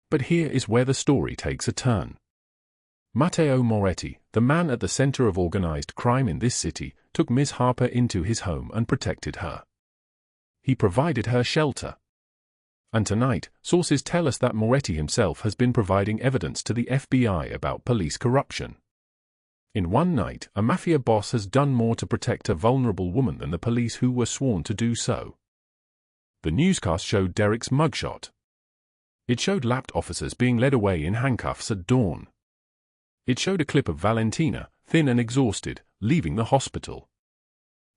But here is where the story takes a turn. Matteo Moretti, the man at the center of organized crime in this city, took Ms. Harper into his home and protected her. He provided her shelter. And tonight, sources tell us that Moretti himself has been providing evidence to the FBI about police corruption. In one night, a Mafia boss has done more to protect a vulnerable woman than the police who were sworn to do so. The newscast showed Derek's mugshot. It showed lapped officers being led away in handcuffs at dawn. It showed a clip of Valentina, thin and exhausted, leaving the hospital.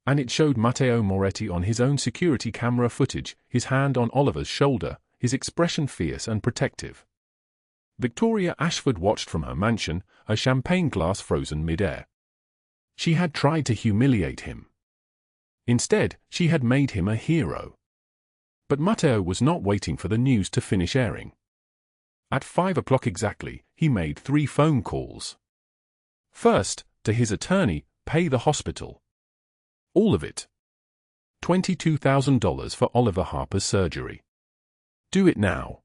And it showed Matteo Moretti on his own security camera footage, his hand on Oliver's shoulder, his expression fierce and protective. Victoria Ashford watched from her mansion, a champagne glass frozen mid-air. She had tried to humiliate him. Instead, she had made him a hero. But Matteo was not waiting for the news to finish airing. At 5 o'clock exactly, he made 3 phone calls. First, to his attorney, pay the hospital. All of it. $22,000 for Oliver Harper's surgery. Do it now.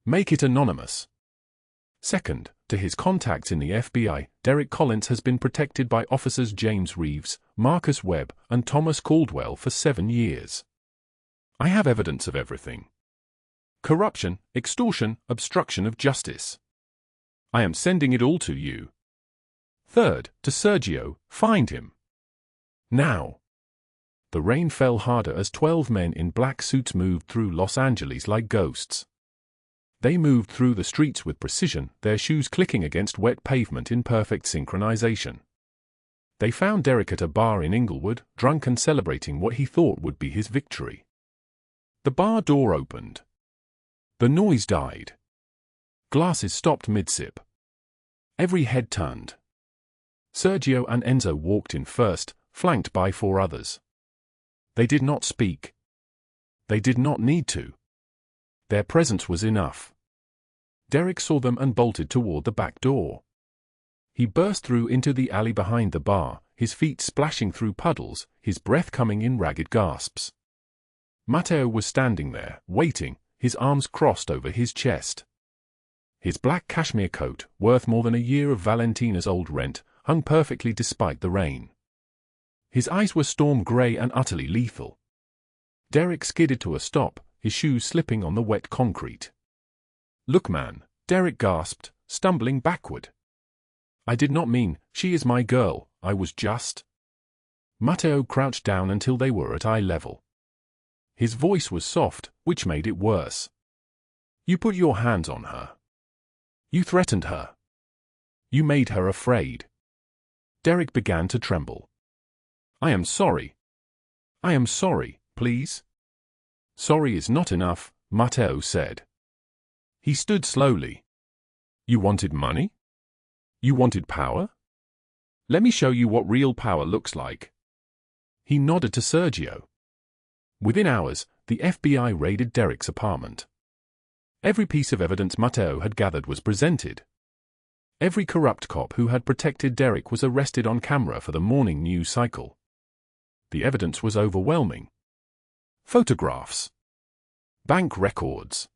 Make it anonymous. Second, to his contacts in the FBI, Derek Collins has been protected by officers James Reeves, Marcus Webb, and Thomas Caldwell for 7 years. I have evidence of everything. Corruption, extortion, obstruction of justice. I am sending it all to you. Third, to Sergio, find him. Now. The rain fell harder as 12 men in black suits moved through Los Angeles like ghosts. They moved through the streets with precision, their shoes clicking against wet pavement in perfect synchronization. They found Derek at a bar in Inglewood, drunk and celebrating what he thought would be his victory. The bar door opened. The noise died. Glasses stopped mid-sip. Every head turned. Sergio and Enzo walked in first, flanked by 4 others. They did not speak. They did not need to. Their presence was enough. Derek saw them and bolted toward the back door. He burst through into the alley behind the bar, his feet splashing through puddles, his breath coming in ragged gasps. Matteo was standing there, waiting, his arms crossed over his chest. His black cashmere coat, worth more than a year of Valentina's old rent, hung perfectly despite the rain. His eyes were storm gray and utterly lethal. Derek skidded to a stop, his shoes slipping on the wet concrete. "Look, man," Derek gasped, stumbling backward. "I did not mean, she is my girl, I was just—" Matteo crouched down until they were at eye level. His voice was soft, which made it worse. "You put your hands on her. You threatened her. You made her afraid." Derek began to tremble. "I am sorry. I am sorry, please." "Sorry is not enough," Matteo said. He stood slowly. "You wanted money? You wanted power? Let me show you what real power looks like." He nodded to Sergio. Within hours, the FBI raided Derek's apartment. Every piece of evidence Matteo had gathered was presented. Every corrupt cop who had protected Derek was arrested on camera for the morning news cycle. The evidence was overwhelming. Photographs. Bank records.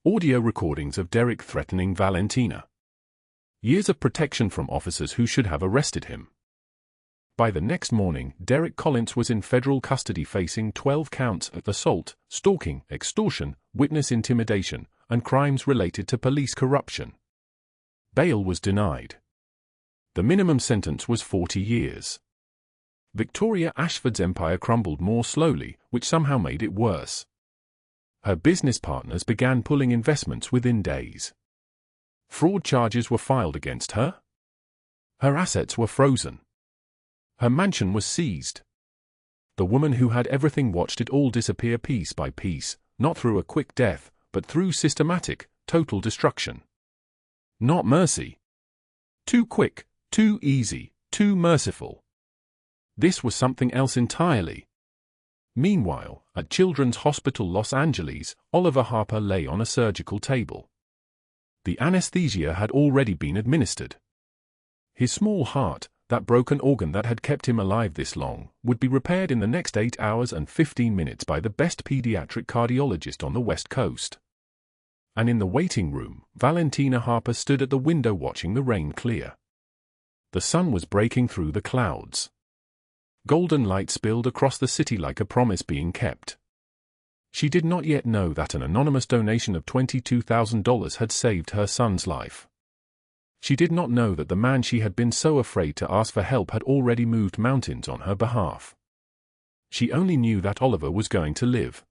Audio recordings of Derek threatening Valentina. Years of protection from officers who should have arrested him. By the next morning, Derek Collins was in federal custody facing 12 counts of assault, stalking, extortion, witness intimidation, and crimes related to police corruption. Bail was denied. The minimum sentence was 40 years. Victoria Ashford's empire crumbled more slowly, which somehow made it worse. Her business partners began pulling investments within days. Fraud charges were filed against her. Her assets were frozen. Her mansion was seized. The woman who had everything watched it all disappear piece by piece, not through a quick death, but through systematic, total destruction. Not mercy. Too quick, too easy, too merciful. This was something else entirely. Meanwhile, at Children's Hospital Los Angeles, Oliver Harper lay on a surgical table. The anesthesia had already been administered. His small heart, that broken organ that had kept him alive this long, would be repaired in the next 8 hours and 15 minutes by the best pediatric cardiologist on the West Coast. And in the waiting room, Valentina Harper stood at the window watching the rain clear. The sun was breaking through the clouds. Golden light spilled across the city like a promise being kept. She did not yet know that an anonymous donation of $22,000 had saved her son's life. She did not know that the man she had been so afraid to ask for help had already moved mountains on her behalf. She only knew that Oliver was going to live.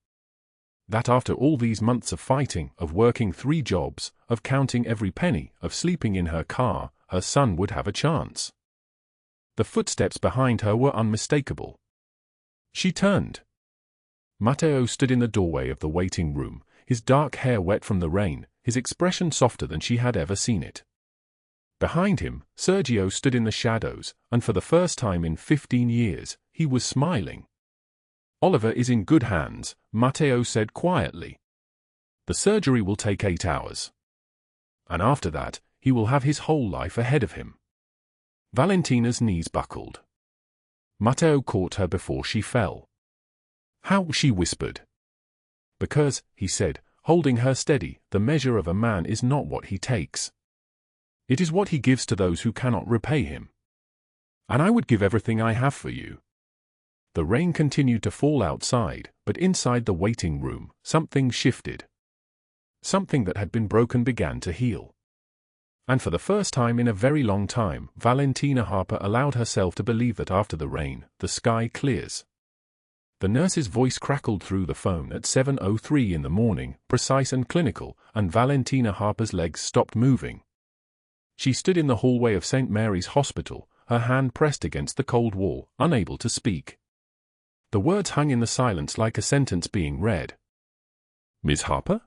That after all these months of fighting, of working 3 jobs, of counting every penny, of sleeping in her car, her son would have a chance. The footsteps behind her were unmistakable. She turned. Matteo stood in the doorway of the waiting room, his dark hair wet from the rain, his expression softer than she had ever seen it. Behind him, Sergio stood in the shadows, and for the first time in 15 years, he was smiling. "Oliver is in good hands," Matteo said quietly. "The surgery will take 8 hours. And after that, he will have his whole life ahead of him. Valentina's knees buckled. Matteo caught her before she fell. How? She whispered. Because, he said, holding her steady, the measure of a man is not what he takes. It is what he gives to those who cannot repay him. And I would give everything I have for you. The rain continued to fall outside, but inside the waiting room, something shifted. Something that had been broken began to heal. And for the first time in a very long time, Valentina Harper allowed herself to believe that after the rain, the sky clears. The nurse's voice crackled through the phone at 7:03 in the morning, precise and clinical, and Valentina Harper's legs stopped moving. She stood in the hallway of St. Mary's Hospital, her hand pressed against the cold wall, unable to speak. The words hung in the silence like a sentence being read. Ms. Harper?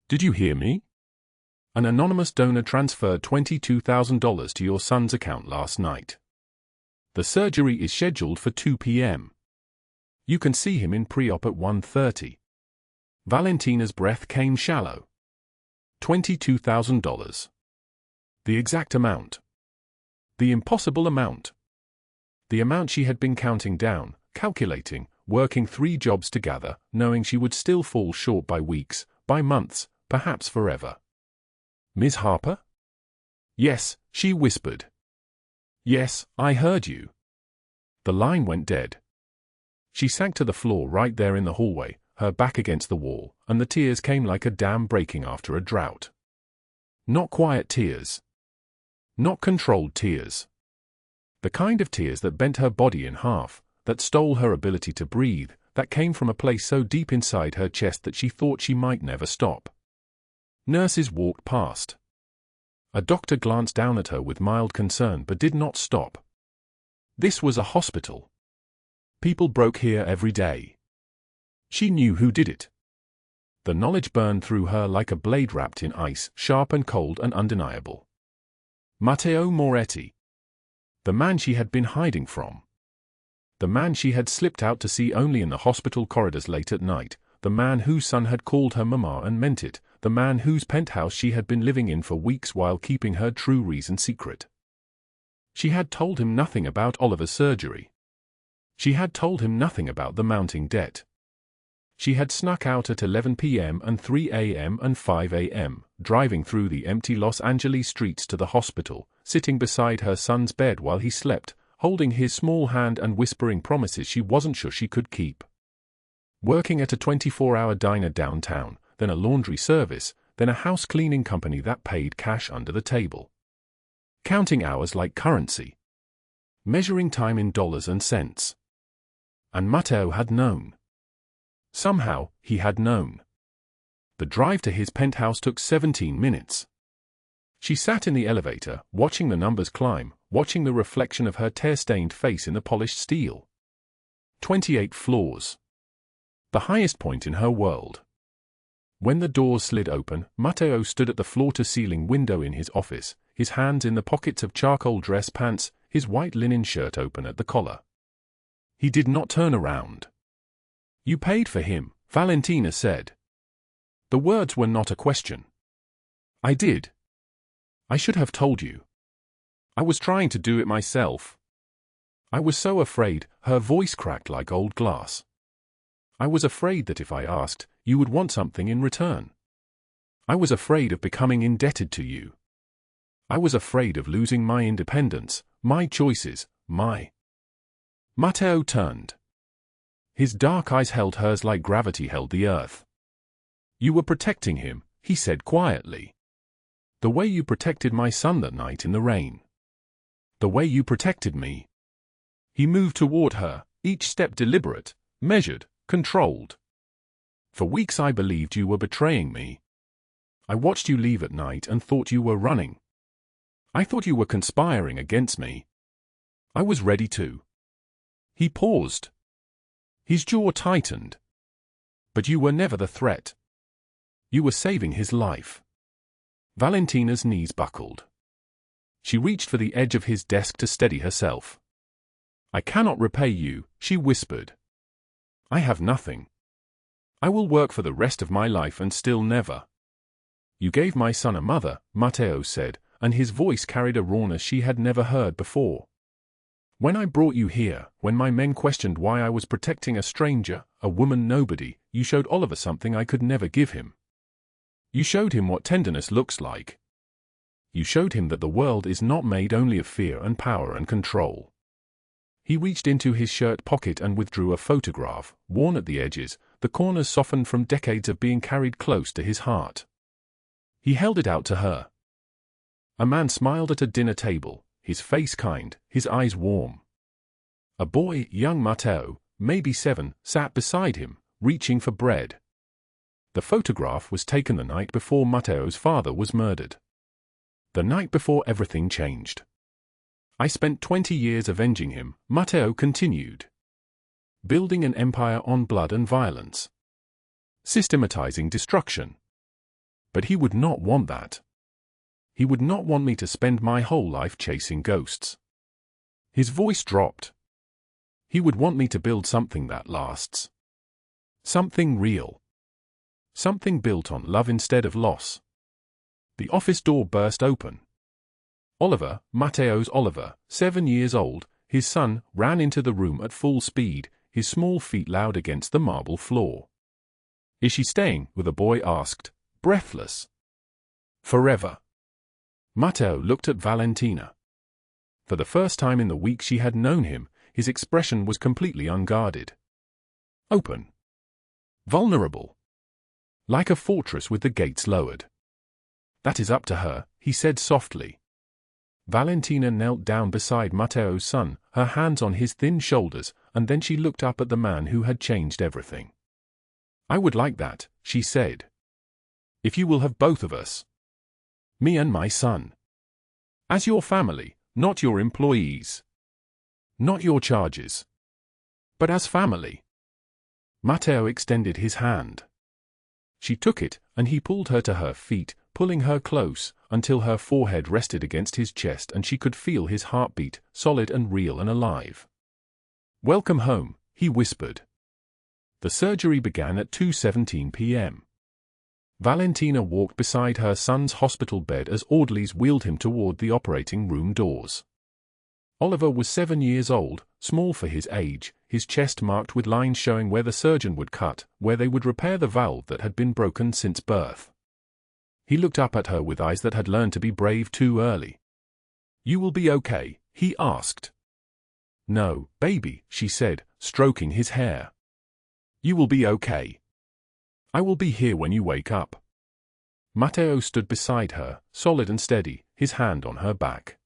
Did you hear me? An anonymous donor transferred $22,000 to your son's account last night. The surgery is scheduled for 2 p.m. You can see him in pre-op at 1:30. Valentina's breath came shallow. $22,000. The exact amount. The impossible amount. The amount she had been counting down, calculating, working 3 jobs to gather, knowing she would still fall short by weeks, by months, perhaps forever. Ms. Harper? Yes, she whispered. Yes, I heard you. The line went dead. She sank to the floor right there in the hallway, her back against the wall, and the tears came like a dam breaking after a drought. Not quiet tears. Not controlled tears. The kind of tears that bent her body in half, that stole her ability to breathe, that came from a place so deep inside her chest that she thought she might never stop. Nurses walked past. A doctor glanced down at her with mild concern but did not stop. This was a hospital. People broke here every day. She knew who did it. The knowledge burned through her like a blade wrapped in ice, sharp and cold and undeniable. Matteo Moretti. The man she had been hiding from. The man she had slipped out to see only in the hospital corridors late at night, the man whose son had called her mama and meant it, the man whose penthouse she had been living in for weeks while keeping her true reason secret. She had told him nothing about Oliver's surgery. She had told him nothing about the mounting debt. She had snuck out at 11 p.m. and 3 a.m. and 5 a.m., driving through the empty Los Angeles streets to the hospital, sitting beside her son's bed while he slept, holding his small hand and whispering promises she wasn't sure she could keep. Working at a 24-hour diner downtown, then a laundry service, then a house cleaning company that paid cash under the table. Counting hours like currency. Measuring time in dollars and cents. And Matteo had known. Somehow, he had known. The drive to his penthouse took 17 minutes. She sat in the elevator, watching the numbers climb, watching the reflection of her tear-stained face in the polished steel. 28 floors. The highest point in her world. When the doors slid open, Matteo stood at the floor-to-ceiling window in his office, his hands in the pockets of charcoal dress pants, his white linen shirt open at the collar. He did not turn around. You paid for him, Valentina said. The words were not a question. I did. I should have told you. I was trying to do it myself. I was so afraid, her voice cracked like old glass. I was afraid that if I asked, you would want something in return. I was afraid of becoming indebted to you. I was afraid of losing my independence, my choices, my... Matteo turned. His dark eyes held hers like gravity held the earth. You were protecting him, he said quietly. The way you protected my son that night in the rain. The way you protected me. He moved toward her, each step deliberate, measured, controlled. For weeks I believed you were betraying me. I watched you leave at night and thought you were running. I thought you were conspiring against me. I was ready to. He paused. His jaw tightened. But you were never the threat. You were saving his life. Valentina's knees buckled. She reached for the edge of his desk to steady herself. I cannot repay you, she whispered. I have nothing. I will work for the rest of my life and still never. You gave my son a mother, Matteo said, and his voice carried a rawness she had never heard before. When I brought you here, when my men questioned why I was protecting a stranger, a woman nobody, you showed Oliver something I could never give him. You showed him what tenderness looks like. You showed him that the world is not made only of fear and power and control. He reached into his shirt pocket and withdrew a photograph, worn at the edges, the corners softened from decades of being carried close to his heart. He held it out to her. A man smiled at a dinner table, his face kind, his eyes warm. A boy, young Matteo, maybe 7, sat beside him, reaching for bread. The photograph was taken the night before Matteo's father was murdered. The night before everything changed. I spent 20 years avenging him, Matteo continued. Building an empire on blood and violence. Systematizing destruction. But he would not want that. He would not want me to spend my whole life chasing ghosts. His voice dropped. He would want me to build something that lasts. Something real. Something built on love instead of loss. The office door burst open. Oliver, Matteo's Oliver, 7 years old, his son, ran into the room at full speed, his small feet loud against the marble floor. Is she staying? The boy asked, breathless. Forever. Matteo looked at Valentina. For the first time in the week she had known him, his expression was completely unguarded. Open. Vulnerable. Like a fortress with the gates lowered. That is up to her, he said softly. Valentina knelt down beside Matteo's son, her hands on his thin shoulders, and then she looked up at the man who had changed everything. I would like that, she said. If you will have both of us. Me and my son. As your family, not your employees. Not your charges. But as family. Matteo extended his hand. She took it, and he pulled her to her feet, pulling her close, until her forehead rested against his chest and she could feel his heartbeat, solid and real and alive. Welcome home, he whispered. The surgery began at 2:17 p.m. Valentina walked beside her son's hospital bed as orderlies wheeled him toward the operating room doors. Oliver was 7 years old, small for his age, his chest marked with lines showing where the surgeon would cut, where they would repair the valve that had been broken since birth. He looked up at her with eyes that had learned to be brave too early. You will be okay, he asked. No, baby, she said, stroking his hair. You will be okay. I will be here when you wake up. Matteo stood beside her, solid and steady, his hand on her back.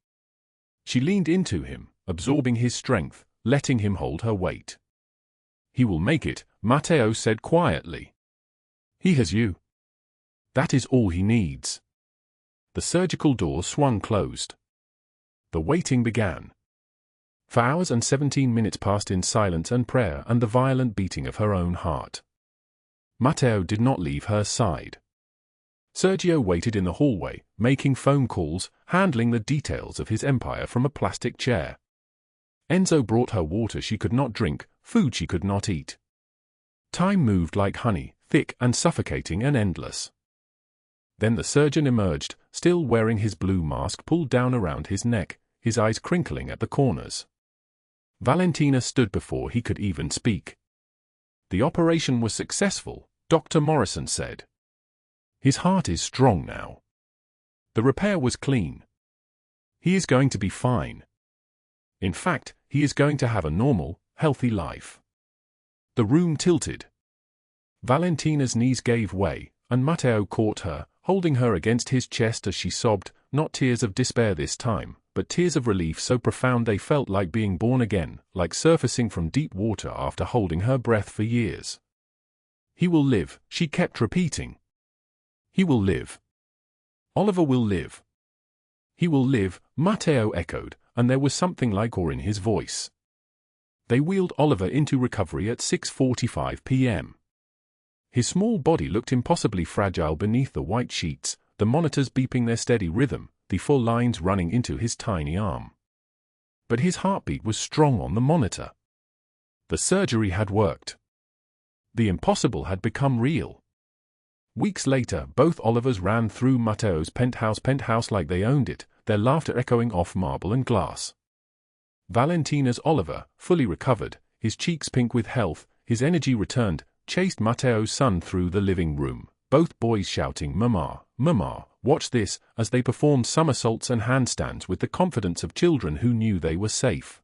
She leaned into him, absorbing his strength, letting him hold her weight. He will make it, Matteo said quietly. He has you. That is all he needs. The surgical door swung closed. The waiting began. For hours and 17 minutes passed in silence and prayer and the violent beating of her own heart. Matteo did not leave her side. Sergio waited in the hallway, making phone calls, handling the details of his empire from a plastic chair. Enzo brought her water she could not drink, food she could not eat. Time moved like honey, thick and suffocating and endless. Then the surgeon emerged, still wearing his blue mask pulled down around his neck, his eyes crinkling at the corners. Valentina stood before he could even speak. The operation was successful, Dr. Morrison said. His heart is strong now. The repair was clean. He is going to be fine. In fact, he is going to have a normal, healthy life. The room tilted. Valentina's knees gave way, and Matteo caught her, holding her against his chest as she sobbed, not tears of despair this time, but tears of relief so profound they felt like being born again, like surfacing from deep water after holding her breath for years. He will live, she kept repeating. He will live. Oliver will live. He will live, Matteo echoed, and there was something like awe in his voice. They wheeled Oliver into recovery at 6:45 p.m. His small body looked impossibly fragile beneath the white sheets, the monitors beeping their steady rhythm, the full lines running into his tiny arm. But his heartbeat was strong on the monitor. The surgery had worked. The impossible had become real. Weeks later, both Olivers ran through Matteo's penthouse like they owned it, their laughter echoing off marble and glass. Valentina's Oliver, fully recovered, his cheeks pink with health, his energy returned, chased Matteo's son through the living room, both boys shouting, "Mama, Mama, watch this," as they performed somersaults and handstands with the confidence of children who knew they were safe.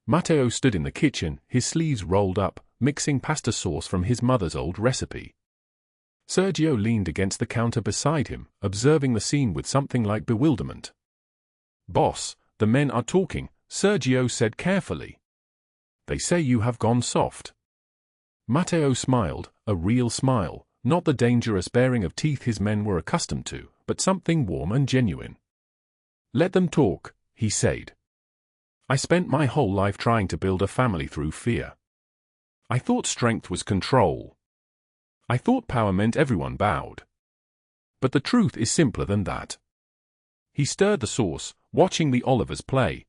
Matteo stood in the kitchen, his sleeves rolled up, mixing pasta sauce from his mother's old recipe. Sergio leaned against the counter beside him, observing the scene with something like bewilderment. "Boss, the men are talking," Sergio said carefully. "They say you have gone soft." Matteo smiled, a real smile, not the dangerous baring of teeth his men were accustomed to, but something warm and genuine. "Let them talk," he said. "I spent my whole life trying to build a family through fear. I thought strength was control. I thought power meant everyone bowed. But the truth is simpler than that." He stirred the sauce, watching the Olivers play.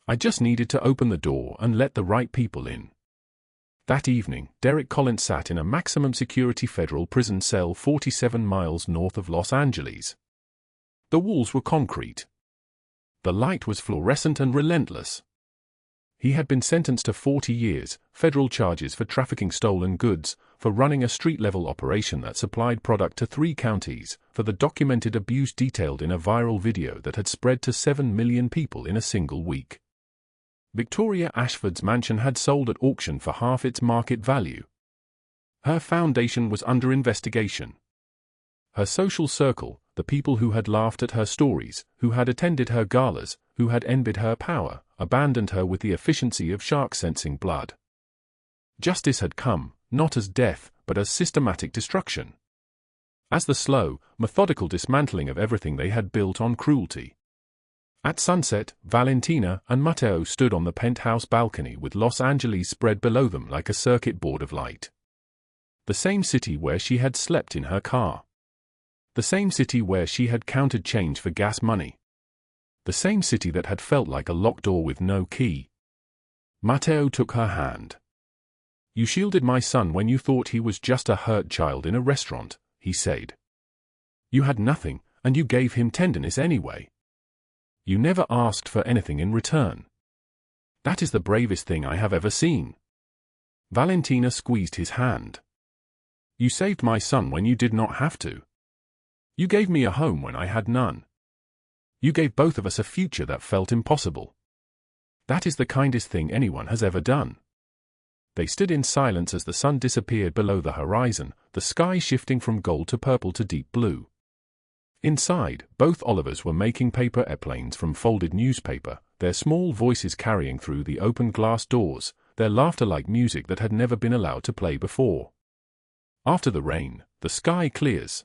"I just needed to open the door and let the right people in." That evening, Derek Collins sat in a maximum security federal prison cell 47 miles north of Los Angeles. The walls were concrete. The light was fluorescent and relentless. He had been sentenced to 40 years, federal charges for trafficking stolen goods, for running a street-level operation that supplied product to 3 counties, for the documented abuse detailed in a viral video that had spread to 7 million people in a single week. Victoria Ashford's mansion had sold at auction for half its market value. Her foundation was under investigation. Her social circle, the people who had laughed at her stories, who had attended her galas, who had envied her power, abandoned her with the efficiency of sharks sensing blood. Justice had come, not as death, but as systematic destruction. As the slow, methodical dismantling of everything they had built on cruelty. At sunset, Valentina and Matteo stood on the penthouse balcony with Los Angeles spread below them like a circuit board of light. The same city where she had slept in her car. The same city where she had counted change for gas money. The same city that had felt like a locked door with no key. Matteo took her hand. "You shielded my son when you thought he was just a hurt child in a restaurant," he said. "You had nothing, and you gave him tenderness anyway. You never asked for anything in return. That is the bravest thing I have ever seen." Valentina squeezed his hand. "You saved my son when you did not have to. You gave me a home when I had none. You gave both of us a future that felt impossible. That is the kindest thing anyone has ever done." They stood in silence as the sun disappeared below the horizon, the sky shifting from gold to purple to deep blue. Inside, both Olivers were making paper airplanes from folded newspaper, their small voices carrying through the open glass doors, their laughter like music that had never been allowed to play before. After the rain, the sky clears.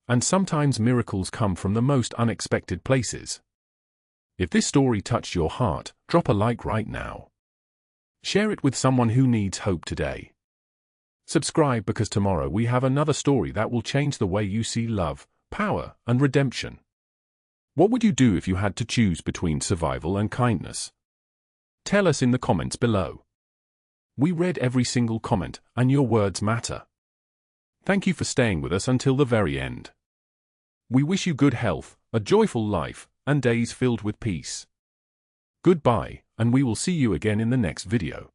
And sometimes miracles come from the most unexpected places. If this story touched your heart, drop a like right now. Share it with someone who needs hope today. Subscribe because tomorrow we have another story that will change the way you see love, power, and redemption. What would you do if you had to choose between survival and kindness? Tell us in the comments below. We read every single comment, and your words matter. Thank you for staying with us until the very end. We wish you good health, a joyful life, and days filled with peace. Goodbye, and we will see you again in the next video.